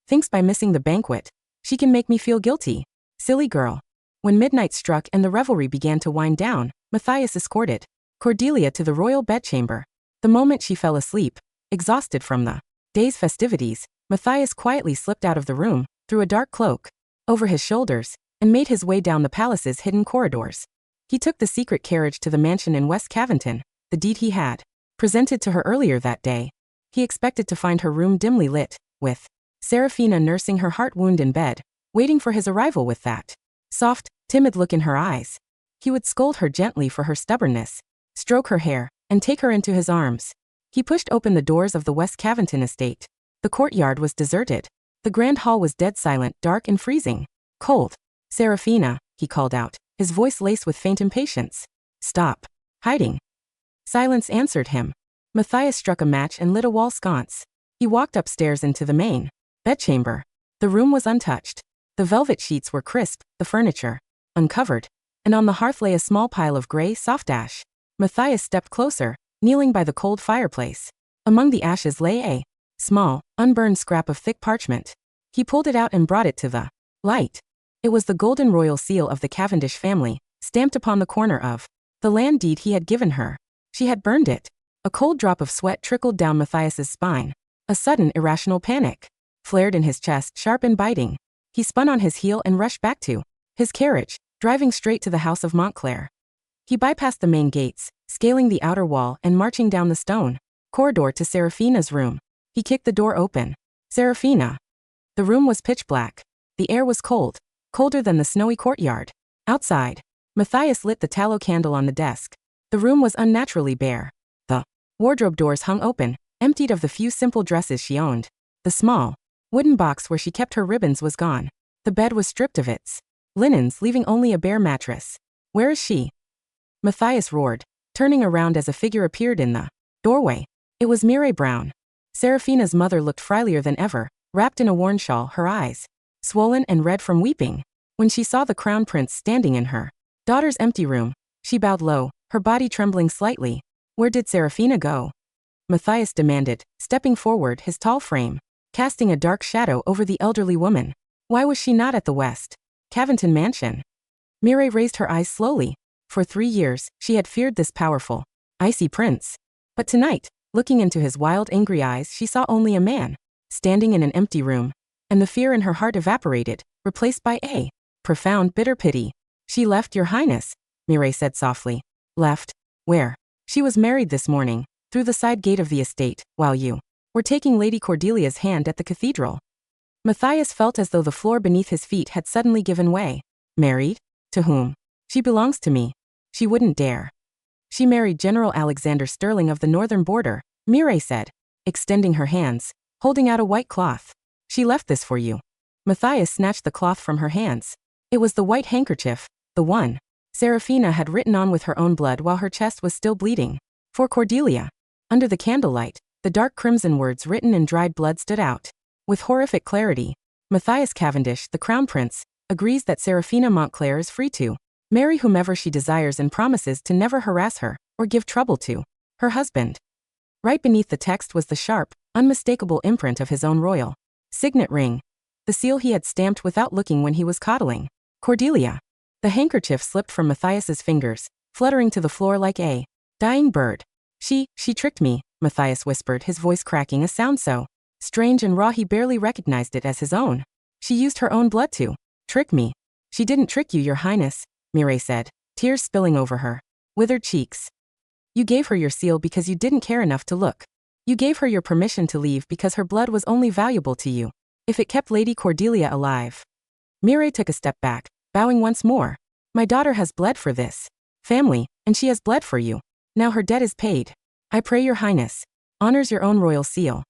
Thinks by missing the banquet, she can make me feel guilty. Silly girl. When midnight struck and the revelry began to wind down, Mathias escorted Cordelia to the royal bedchamber. The moment she fell asleep, exhausted from the day's festivities, Mathias quietly slipped out of the room, threw a dark cloak over his shoulders, and made his way down the palace's hidden corridors. He took the secret carriage to the mansion in West Cavendish, the deed he had presented to her earlier that day. He expected to find her room dimly lit, with Seraphina nursing her heart wound in bed, waiting for his arrival with that soft, timid look in her eyes. He would scold her gently for her stubbornness, stroke her hair, and take her into his arms. He pushed open the doors of the West Cavendish estate. The courtyard was deserted. The grand hall was dead silent, dark and freezing cold. Seraphina, he called out, his voice laced with faint impatience. Stop hiding. Silence answered him. Mathias struck a match and lit a wall sconce. He walked upstairs into the main bedchamber. The room was untouched. The velvet sheets were crisp, the furniture uncovered, and on the hearth lay a small pile of gray, soft ash. Mathias stepped closer, kneeling by the cold fireplace. Among the ashes lay a small, unburned scrap of thick parchment. He pulled it out and brought it to the light. It was the golden royal seal of the Cavendish family, stamped upon the corner of the land deed he had given her. She had burned it. A cold drop of sweat trickled down Mathias's spine. A sudden, irrational panic flared in his chest, sharp and biting. He spun on his heel and rushed back to his carriage, driving straight to the house of Montclair. He bypassed the main gates, scaling the outer wall and marching down the stone corridor to Seraphina's room. He kicked the door open. Seraphina. The room was pitch black. The air was cold, colder than the snowy courtyard. Outside, Mathias lit the tallow candle on the desk. The room was unnaturally bare. The wardrobe doors hung open, emptied of the few simple dresses she owned. The small, wooden box where she kept her ribbons was gone. The bed was stripped of its linens, leaving only a bare mattress. Where is she? Mathias roared, turning around as a figure appeared in the doorway. It was Mireille Brown. Seraphina's mother looked frilier than ever, wrapped in a worn shawl, her eyes swollen and red from weeping. When she saw the crown prince standing in her daughter's empty room, she bowed low, her body trembling slightly. Where did Seraphina go? Mathias demanded, stepping forward, his tall frame casting a dark shadow over the elderly woman. Why was she not at the West Cavendish mansion? Mireille raised her eyes slowly. For 3 years, she had feared this powerful, icy prince. But tonight, looking into his wild, angry eyes, she saw only a man, standing in an empty room. And the fear in her heart evaporated, replaced by a profound, bitter pity. She left, Your Highness, Mireille said softly. Left? Where? She was married this morning, through the side gate of the estate, while you were taking Lady Cordelia's hand at the cathedral. Mathias felt as though the floor beneath his feet had suddenly given way. Married? To whom? She belongs to me. She wouldn't dare. She married General Alexander Sterling of the northern border, Mireille said, extending her hands, holding out a white cloth. She left this for you. Mathias snatched the cloth from her hands. It was the white handkerchief, the one Seraphina had written on with her own blood while her chest was still bleeding. For Cordelia. Under the candlelight, the dark crimson words written in dried blood stood out. With horrific clarity, Mathias Cavendish, the crown prince, agrees that Seraphina Montclair is free to marry whomever she desires and promises to never harass her or give trouble to her husband. Right beneath the text was the sharp, unmistakable imprint of his own royal signet ring, the seal he had stamped without looking when he was coddling Cordelia. The handkerchief slipped from Mathias's fingers, fluttering to the floor like a dying bird. She tricked me, Mathias whispered, his voice cracking, a sound so strange and raw he barely recognized it as his own. She used her own blood to trick me. She didn't trick you, Your Highness, Mireille said, tears spilling over her withered cheeks. You gave her your seal because you didn't care enough to look. You gave her your permission to leave because her blood was only valuable to you if it kept Lady Cordelia alive. Mireille took a step back, bowing once more. My daughter has bled for this family, and she has bled for you. Now her debt is paid. I pray Your Highness honors your own royal seal.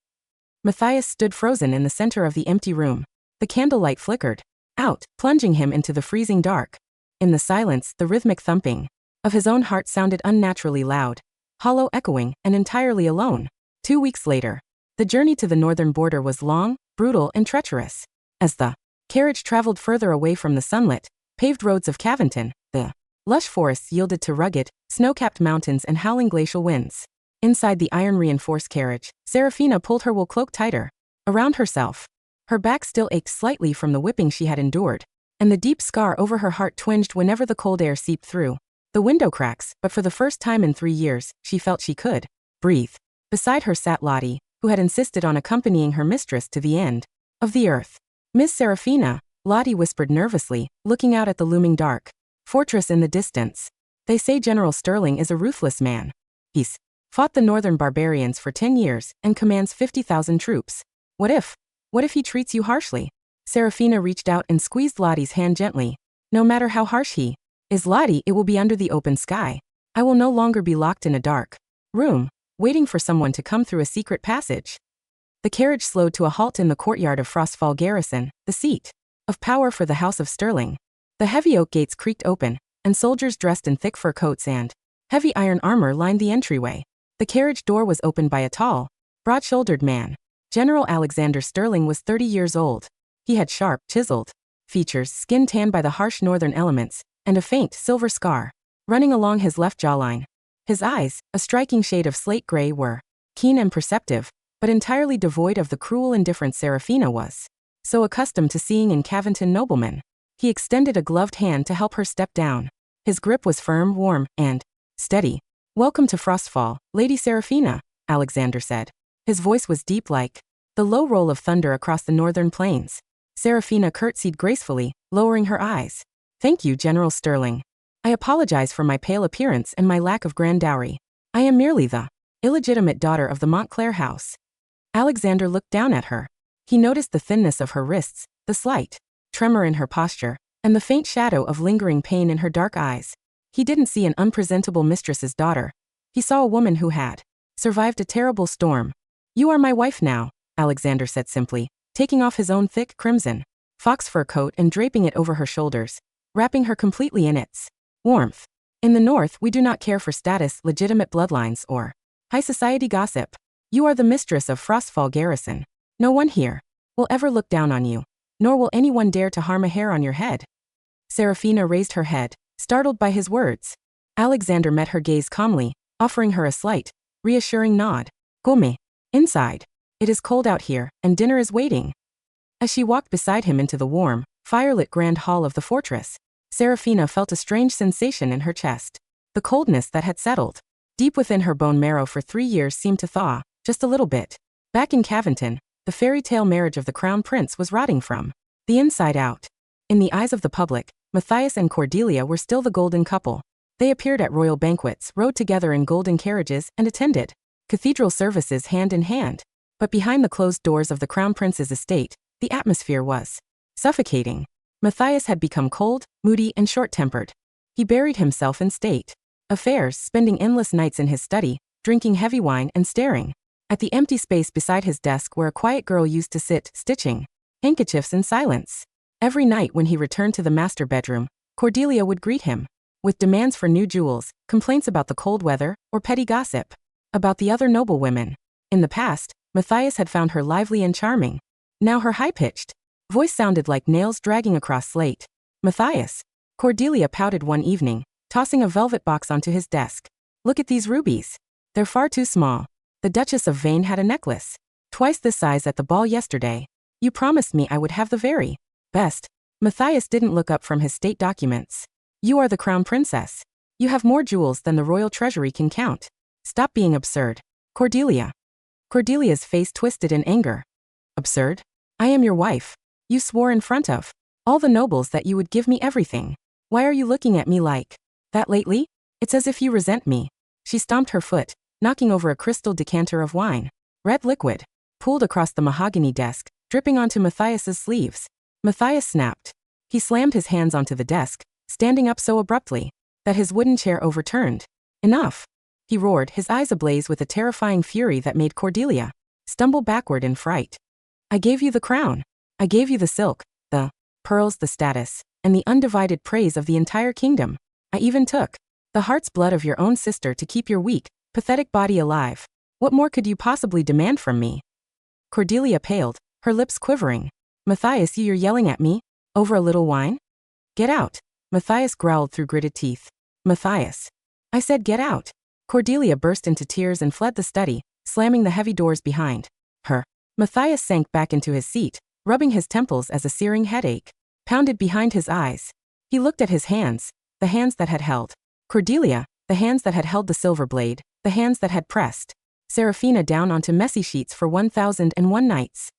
Mathias stood frozen in the center of the empty room. The candlelight flickered out, plunging him into the freezing dark. In the silence, the rhythmic thumping of his own heart sounded unnaturally loud, hollow, echoing, and entirely alone. 2 weeks later, the journey to the northern border was long, brutal, and treacherous. As the carriage traveled further away from the sunlit, paved roads of Cavendish, the lush forests yielded to rugged, snow-capped mountains and howling glacial winds. Inside the iron-reinforced carriage, Seraphina pulled her wool cloak tighter around herself. Her back still ached slightly from the whipping she had endured, and the deep scar over her heart twinged whenever the cold air seeped through the window cracks, but for the first time in 3 years, she felt she could breathe. Beside her sat Lottie, who had insisted on accompanying her mistress to the end of the earth. Miss Seraphina, Lottie whispered nervously, looking out at the looming dark fortress in the distance. They say General Sterling is a ruthless man. He's fought the northern barbarians for 10 years and commands 50,000 troops. What if he treats you harshly? Seraphina reached out and squeezed Lottie's hand gently. No matter how harsh he is, Lottie, it will be under the open sky. I will no longer be locked in a dark room, waiting for someone to come through a secret passage. The carriage slowed to a halt in the courtyard of Frostfall Garrison, the seat of power for the House of Sterling. The heavy oak gates creaked open, and soldiers dressed in thick fur coats and heavy iron armor lined the entryway. The carriage door was opened by a tall, broad-shouldered man. General Alexander Sterling was 30 years old. He had sharp, chiseled features, skin tanned by the harsh northern elements, and a faint, silver scar running along his left jawline. His eyes, a striking shade of slate gray, were keen and perceptive, but entirely devoid of the cruel indifference Seraphina was so accustomed to seeing in Cavendish noblemen. He extended a gloved hand to help her step down. His grip was firm, warm, and steady. Welcome to Frostfall, Lady Seraphina, Alexander said. His voice was deep, like the low roll of thunder across the northern plains. Seraphina curtsied gracefully, lowering her eyes. Thank you, General Sterling. I apologize for my pale appearance and my lack of grand dowry. I am merely the illegitimate daughter of the Montclair house. Alexander looked down at her. He noticed the thinness of her wrists, the slight tremor in her posture, and the faint shadow of lingering pain in her dark eyes. He didn't see an unpresentable mistress's daughter. He saw a woman who had survived a terrible storm, You are my wife now, Alexander said simply, taking off his own thick crimson fox fur coat and draping it over her shoulders, wrapping her completely in its warmth. In the North, we do not care for status, legitimate bloodlines, or high society gossip. You are the mistress of Frostfall Garrison. No one here will ever look down on you, nor will anyone dare to harm a hair on your head. Seraphina raised her head, startled by his words. Alexander met her gaze calmly, offering her a slight, reassuring nod. Come inside. It is cold out here, and dinner is waiting. As she walked beside him into the warm, firelit grand hall of the fortress, Seraphina felt a strange sensation in her chest. The coldness that had settled deep within her bone marrow for 3 years seemed to thaw, just a little bit. Back in Cavendish, the fairy tale marriage of the crown prince was rotting from the inside out. In the eyes of the public, Mathias and Cordelia were still the golden couple. They appeared at royal banquets, rode together in golden carriages, and attended cathedral services hand in hand. But behind the closed doors of the crown prince's estate, the atmosphere was suffocating. Mathias had become cold, moody, and short-tempered. He buried himself in state affairs, spending endless nights in his study, drinking heavy wine and staring at the empty space beside his desk where a quiet girl used to sit, stitching handkerchiefs in silence. Every night when he returned to the master bedroom, Cordelia would greet him with demands for new jewels, complaints about the cold weather, or petty gossip about the other noble women. In the past, Mathias had found her lively and charming. Now her high-pitched voice sounded like nails dragging across slate. Mathias. Cordelia pouted one evening, tossing a velvet box onto his desk. Look at these rubies. They're far too small. The Duchess of Vane had a necklace twice this size at the ball yesterday. You promised me I would have the very best. Mathias didn't look up from his state documents. You are the crown princess. You have more jewels than the royal treasury can count. Stop being absurd. Cordelia. Cordelia's face twisted in anger. Absurd? I am your wife. You swore in front of all the nobles that you would give me everything. Why are you looking at me like that lately? It's as if you resent me. She stomped her foot, knocking over a crystal decanter of wine. Red liquid pooled across the mahogany desk, dripping onto Mathias's sleeves. Mathias snapped. He slammed his hands onto the desk, standing up so abruptly that his wooden chair overturned. Enough! He roared, his eyes ablaze with a terrifying fury that made Cordelia stumble backward in fright. I gave you the crown. I gave you the silk, the pearls, the status, and the undivided praise of the entire kingdom. I even took the heart's blood of your own sister to keep your weak, pathetic body alive. What more could you possibly demand from me? Cordelia paled, her lips quivering. Mathias, you're yelling at me? Over a little wine? Get out. Mathias growled through gritted teeth. Mathias. I said get out. Cordelia burst into tears and fled the study, slamming the heavy doors behind her. Mathias sank back into his seat, rubbing his temples as a searing headache pounded behind his eyes. He looked at his hands, the hands that had held Cordelia, the hands that had held the silver blade, the hands that had pressed Seraphina down onto messy sheets for 1001 nights.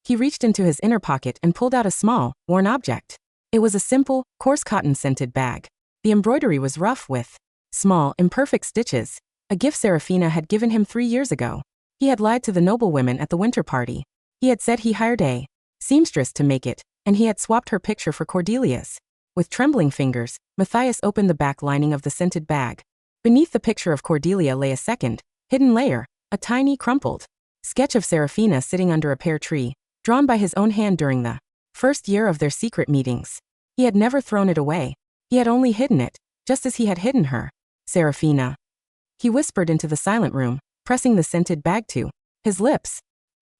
He reached into his inner pocket and pulled out a small, worn object. It was a simple, coarse cotton-scented bag. The embroidery was rough with small, imperfect stitches, a gift Seraphina had given him 3 years ago. He had lied to the noblewomen at the winter party. He had said he hired a seamstress to make it, and he had swapped her picture for Cordelia's. With trembling fingers, Mathias opened the back lining of the scented bag. Beneath the picture of Cordelia lay a second, hidden layer, a tiny, crumpled sketch of Seraphina sitting under a pear tree, drawn by his own hand during the first year of their secret meetings. He had never thrown it away. He had only hidden it, just as he had hidden her. Seraphina. He whispered into the silent room, pressing the scented bag to his lips.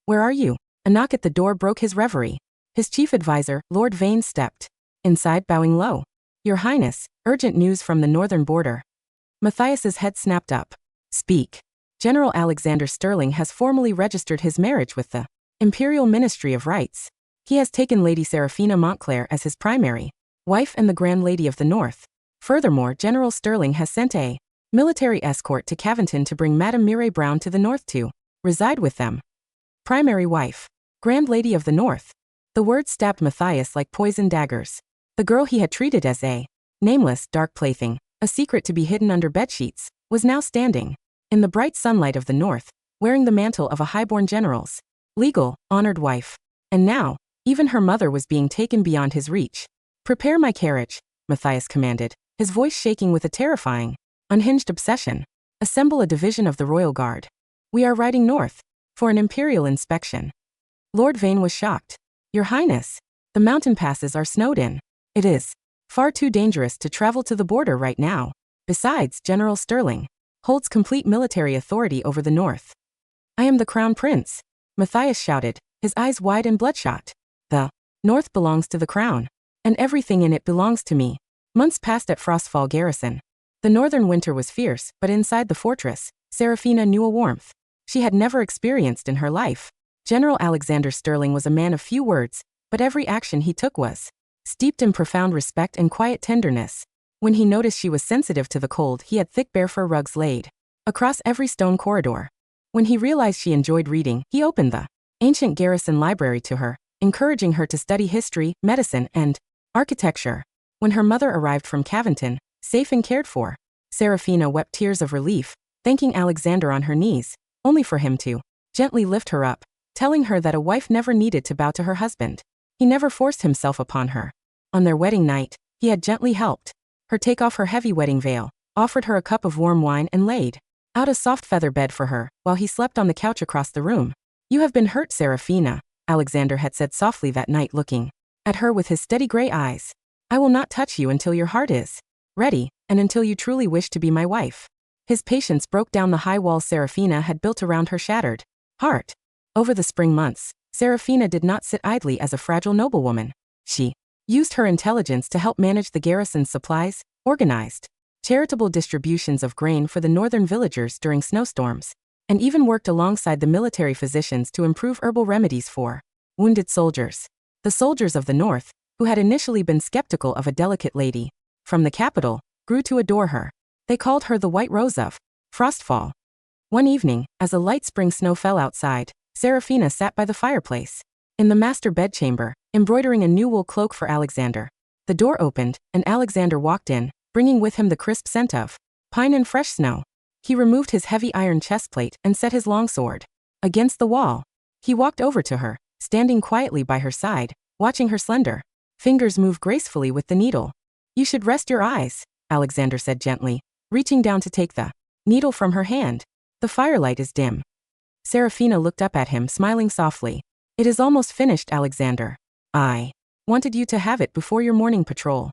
Where are you? A knock at the door broke his reverie. His chief advisor, Lord Vane, stepped inside, bowing low. Your Highness, urgent news from the northern border. Mathias's head snapped up. Speak. General Alexander Sterling has formally registered his marriage with the Imperial Ministry of Rights. He has taken Lady Seraphina Montclair as his primary wife and the Grand Lady of the North. Furthermore, General Sterling has sent a military escort to Cavendish to bring Madame Mireille Brown to the north to reside with them. Primary wife. Grand Lady of the North. The words stabbed Mathias like poison daggers. The girl he had treated as a nameless, dark plaything, a secret to be hidden under bedsheets, was now standing in the bright sunlight of the north, wearing the mantle of a highborn general's legal, honored wife. And now, even her mother was being taken beyond his reach. Prepare my carriage, Mathias commanded, his voice shaking with a terrifying, unhinged obsession. Assemble a division of the Royal Guard. We are riding north. for an imperial inspection. Lord Vane was shocked. Your Highness, the mountain passes are snowed in. It is far too dangerous to travel to the border right now. Besides, General Sterling holds complete military authority over the north. I am the Crown Prince, Mathias shouted, his eyes wide and bloodshot. The north belongs to the crown, and everything in it belongs to me. Months passed at Frostfall Garrison. The northern winter was fierce, but inside the fortress, Seraphina knew a warmth she had never experienced in her life. General Alexander Sterling was a man of few words, but every action he took was steeped in profound respect and quiet tenderness. When he noticed she was sensitive to the cold, he had thick bear fur rugs laid across every stone corridor. When he realized she enjoyed reading, he opened the ancient garrison library to her, encouraging her to study history, medicine, and architecture. When her mother arrived from Cavendish, safe and cared for, Seraphina wept tears of relief, thanking Alexander on her knees, only for him to gently lift her up, telling her that a wife never needed to bow to her husband. He never forced himself upon her. On their wedding night, he had gently helped her take off her heavy wedding veil, offered her a cup of warm wine and laid out a soft feather bed for her, while he slept on the couch across the room. You have been hurt, Seraphina, Alexander had said softly that night, looking at her with his steady gray eyes. I will not touch you until your heart is ready, and until you truly wish to be my wife. His patience broke down the high walls Seraphina had built around her shattered heart. Over the spring months, Seraphina did not sit idly as a fragile noblewoman. She used her intelligence to help manage the garrison's supplies, organized charitable distributions of grain for the northern villagers during snowstorms, and even worked alongside the military physicians to improve herbal remedies for wounded soldiers. The soldiers of the north, who had initially been skeptical of a delicate lady from the capital, grew to adore her. They called her the White Rose of Frostfall. One evening, as a light spring snow fell outside, Seraphina sat by the fireplace in the master bedchamber, embroidering a new wool cloak for Alexander. The door opened, and Alexander walked in, bringing with him the crisp scent of pine and fresh snow. He removed his heavy iron chestplate and set his long sword against the wall. He walked over to her, standing quietly by her side, watching her slender fingers move gracefully with the needle. You should rest your eyes, Alexander said gently, reaching down to take the needle from her hand. The firelight is dim. Seraphina looked up at him, smiling softly. It is almost finished, Alexander. I wanted you to have it before your morning patrol.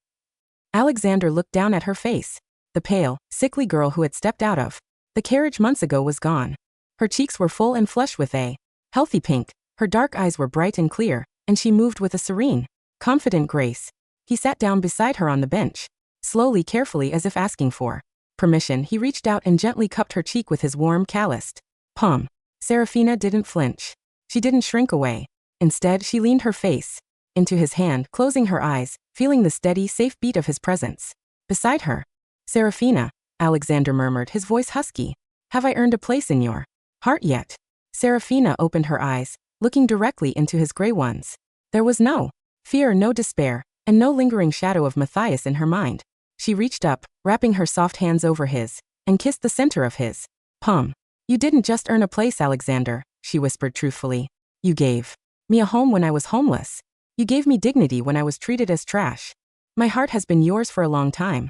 Alexander looked down at her face. The pale, sickly girl who had stepped out of the carriage months ago was gone. Her cheeks were full and flushed with a healthy pink, her dark eyes were bright and clear, and she moved with a serene, confident grace. He sat down beside her on the bench. Slowly, carefully, as if asking for permission, he reached out and gently cupped her cheek with his warm, calloused palm. Seraphina didn't flinch. She didn't shrink away. Instead, she leaned her face into his hand, closing her eyes, feeling the steady, safe beat of his presence beside her. Seraphina, Alexander murmured, his voice husky. Have I earned a place in your heart yet? Seraphina opened her eyes, looking directly into his gray ones. There was no fear, no despair, and no lingering shadow of Mathias in her mind. She reached up, wrapping her soft hands over his, and kissed the center of his palm. You didn't just earn a place, Alexander, she whispered truthfully. You gave me a home when I was homeless. You gave me dignity when I was treated as trash. My heart has been yours for a long time.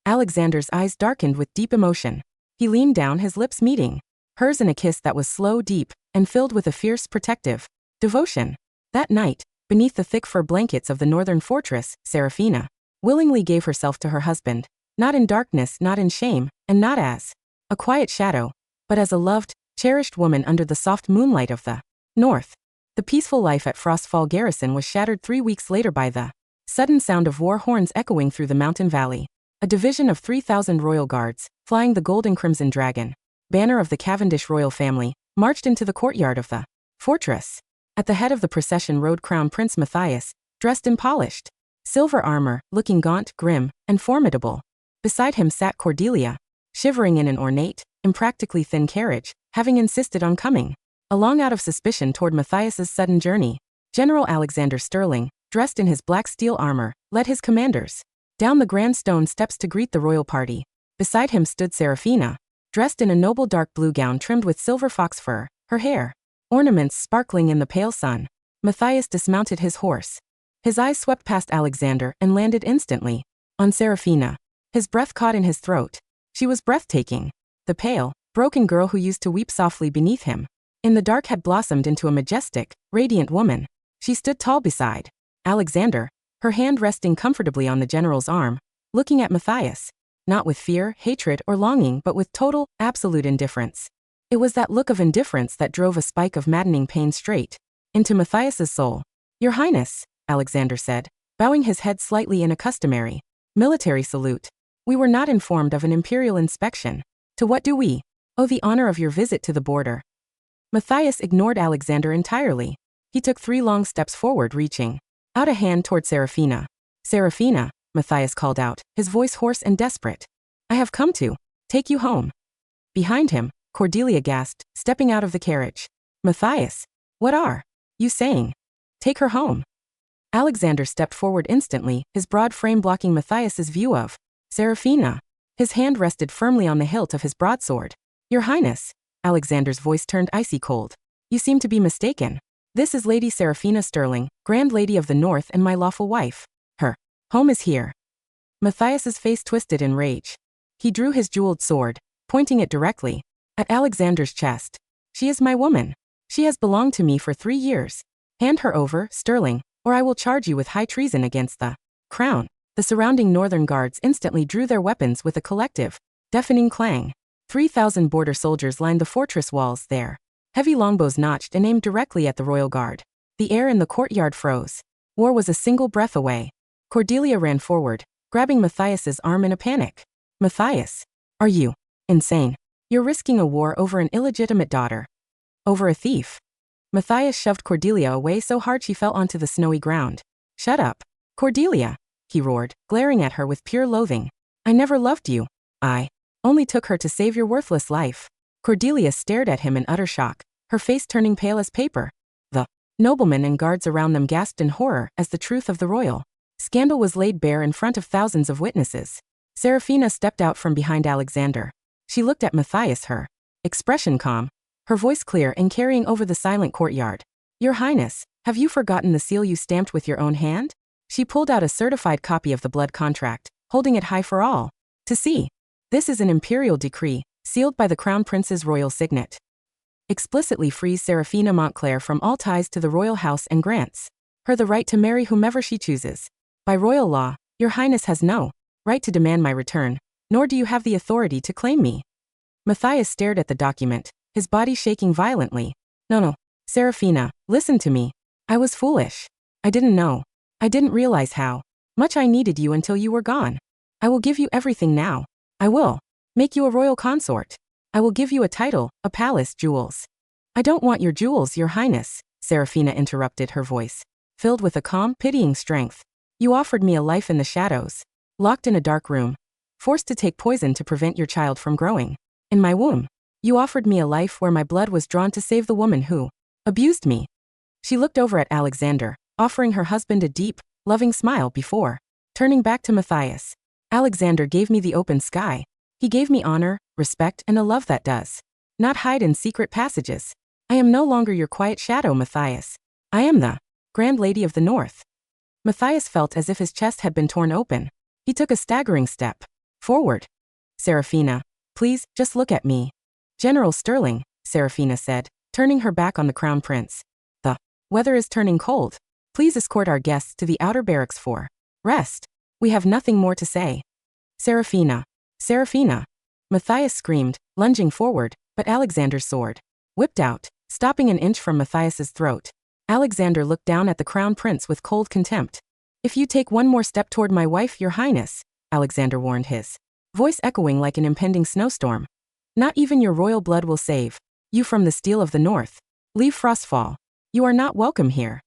Alexander's eyes darkened with deep emotion. He leaned down, his lips meeting hers in a kiss that was slow, deep, and filled with a fierce, protective devotion. That night, beneath the thick fur blankets of the northern fortress, Seraphina willingly gave herself to her husband, not in darkness, not in shame, and not as a quiet shadow, but as a loved, cherished woman under the soft moonlight of the north. The peaceful life at Frostfall Garrison was shattered 3 weeks later by the sudden sound of war horns echoing through the mountain valley. A division of 3,000 royal guards, flying the gold and crimson dragon banner of the Cavendish royal family, marched into the courtyard of the fortress. At the head of the procession rode Crown Prince Mathias, dressed in polished silver armor, looking gaunt, grim, and formidable. Beside him sat Cordelia, shivering in an ornate, impractically thin carriage, having insisted on coming along out of suspicion toward Mathias's sudden journey. General Alexander Sterling, dressed in his black steel armor, led his commanders down the grand stone steps to greet the royal party. Beside him stood Seraphina, dressed in a noble dark blue gown trimmed with silver fox fur, her hair ornaments sparkling in the pale sun. Mathias dismounted his horse. His eyes swept past Alexander and landed instantly on Seraphina. His breath caught in his throat. She was breathtaking. The pale, broken girl who used to weep softly beneath him in the dark had blossomed into a majestic, radiant woman. She stood tall beside Alexander, her hand resting comfortably on the general's arm, looking at Mathias, not with fear, hatred, or longing, but with total, absolute indifference. It was that look of indifference that drove a spike of maddening pain straight into Mathias's soul. "Your Highness," Alexander said, bowing his head slightly in a customary military salute. "We were not informed of an imperial inspection. To what do we owe the honor of your visit to the border?" Mathias ignored Alexander entirely. He took 3 long steps forward, reaching out a hand toward Seraphina. "Seraphina," Mathias called out, his voice hoarse and desperate. "I have come to take you home." Behind him, Cordelia gasped, stepping out of the carriage. "Mathias, what are you saying? Take her home." Alexander stepped forward instantly, his broad frame blocking Mathias's view of Seraphina. His hand rested firmly on the hilt of his broadsword. "Your Highness," Alexander's voice turned icy cold. "You seem to be mistaken. This is Lady Seraphina Sterling, Grand Lady of the North and my lawful wife. Her home is here." Mathias's face twisted in rage. He drew his jeweled sword, pointing it directly at Alexander's chest. "She is my woman. She has belonged to me for 3 years. Hand her over, Sterling, or I will charge you with high treason against the crown." The surrounding northern guards instantly drew their weapons with a collective, deafening clang. 3,000 border soldiers lined the fortress walls there. Heavy longbows notched and aimed directly at the royal guard. The air in the courtyard froze. War was a single breath away. Cordelia ran forward, grabbing Mathias's arm in a panic. "Mathias, are you insane? You're risking a war over an illegitimate daughter. Over a thief." Mathias shoved Cordelia away so hard she fell onto the snowy ground. "Shut up, Cordelia," he roared, glaring at her with pure loathing. "I never loved you. I only took her to save your worthless life." Cordelia stared at him in utter shock, her face turning pale as paper. The noblemen and guards around them gasped in horror as the truth of the royal scandal was laid bare in front of thousands of witnesses. Seraphina stepped out from behind Alexander. She looked at Mathias, her expression calm, her voice clear and carrying over the silent courtyard. "Your Highness, have you forgotten the seal you stamped with your own hand?" She pulled out a certified copy of the blood contract, holding it high for all to see. "This is an imperial decree, sealed by the Crown Prince's royal signet. Explicitly frees Seraphina Montclair from all ties to the royal house and grants her the right to marry whomever she chooses. By royal law, your Highness has no right to demand my return, nor do you have the authority to claim me." Mathias stared at the document, his body shaking violently. No, Seraphina, listen to me. I was foolish. I didn't know. I didn't realize how much I needed you until you were gone. I will give you everything now. I will make you a royal consort. I will give you a title, a palace, jewels." "I don't want your jewels, your Highness," Seraphina interrupted, her voice filled with a calm, pitying strength. "You offered me a life in the shadows, locked in a dark room, forced to take poison to prevent your child from growing in my womb. You offered me a life where my blood was drawn to save the woman who abused me." She looked over at Alexander, offering her husband a deep, loving smile before turning back to Mathias. "Alexander gave me the open sky. He gave me honor, respect, and a love that does not hide in secret passages. I am no longer your quiet shadow, Mathias. I am the Grand Lady of the North." Mathias felt as if his chest had been torn open. He took a staggering step forward. "Seraphina, please, just look at me." "General Sterling," Seraphina said, turning her back on the Crown Prince. "The weather is turning cold. Please escort our guests to the outer barracks for rest. We have nothing more to say." "Seraphina! Seraphina!" Mathias screamed, lunging forward, but Alexander's sword whipped out, stopping an inch from Mathias's throat. Alexander looked down at the Crown Prince with cold contempt. "If you take one more step toward my wife, your Highness," Alexander warned, his voice echoing like an impending snowstorm, "not even your royal blood will save you from the steel of the North. Leave Frostfall. You are not welcome here."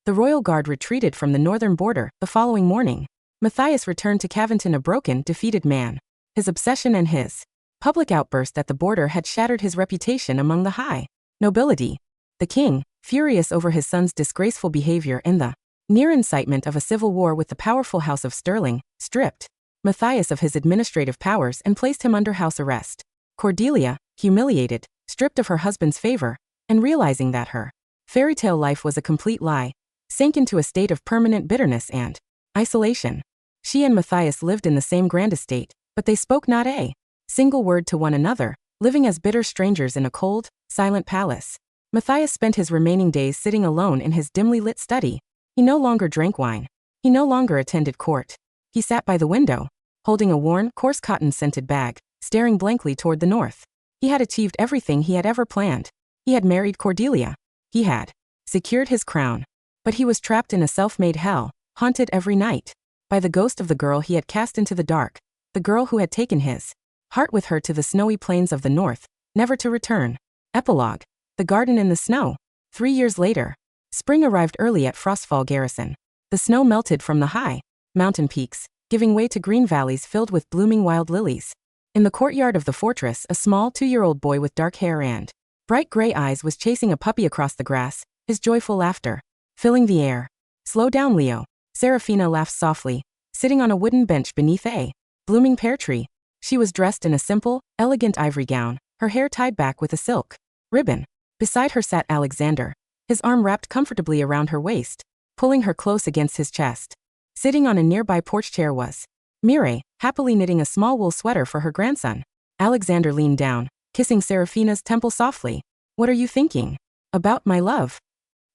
The royal guard retreated from the northern border. The following morning, Mathias returned to Cavendish a broken, defeated man. His obsession and his public outburst at the border had shattered his reputation among the high nobility. The king, furious over his son's disgraceful behavior and the near incitement of a civil war with the powerful House of Sterling, stripped Mathias of his administrative powers and placed him under house arrest. Cordelia, humiliated, stripped of her husband's favor, and realizing that her fairy tale life was a complete lie, sank into a state of permanent bitterness and isolation. She and Mathias lived in the same grand estate, but they spoke not a single word to one another, living as bitter strangers in a cold, silent palace. Mathias spent his remaining days sitting alone in his dimly lit study. He no longer drank wine. He no longer attended court. He sat by the window, holding a worn, coarse cotton-scented bag, staring blankly toward the north. He had achieved everything he had ever planned. He had married Cordelia. He had secured his crown. But he was trapped in a self-made hell, haunted every night by the ghost of the girl he had cast into the dark, the girl who had taken his heart with her to the snowy plains of the north, never to return. Epilogue. The Garden in the Snow. 3 years later. Spring arrived early at Frostfall Garrison. The snow melted from the high mountain peaks, giving way to green valleys filled with blooming wild lilies. In the courtyard of the fortress, a small 2-year-old boy with dark hair and bright gray eyes was chasing a puppy across the grass, his joyful laughter filling the air. "Slow down, Leo." Seraphina laughed softly, sitting on a wooden bench beneath a blooming pear tree. She was dressed in a simple, elegant ivory gown, her hair tied back with a silk ribbon. Beside her sat Alexander, his arm wrapped comfortably around her waist, pulling her close against his chest. Sitting on a nearby porch chair was Mireille, happily knitting a small wool sweater for her grandson. Alexander leaned down, kissing Seraphina's temple softly. "What are you thinking about, my love?"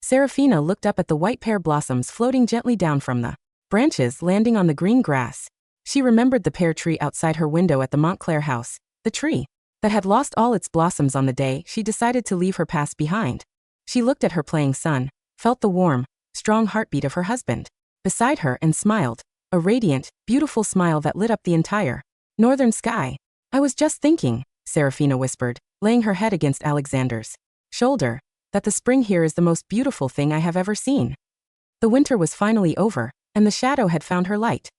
Seraphina looked up at the white pear blossoms floating gently down from the branches, landing on the green grass. She remembered the pear tree outside her window at the Montclair house, the tree that had lost all its blossoms on the day she decided to leave her past behind. She looked at her playing son, felt the warm, strong heartbeat of her husband beside her and smiled, a radiant, beautiful smile that lit up the entire northern sky. "I was just thinking," Seraphina whispered, laying her head against Alexander's shoulder, "that the spring here is the most beautiful thing I have ever seen." The winter was finally over, and the shadow had found her light.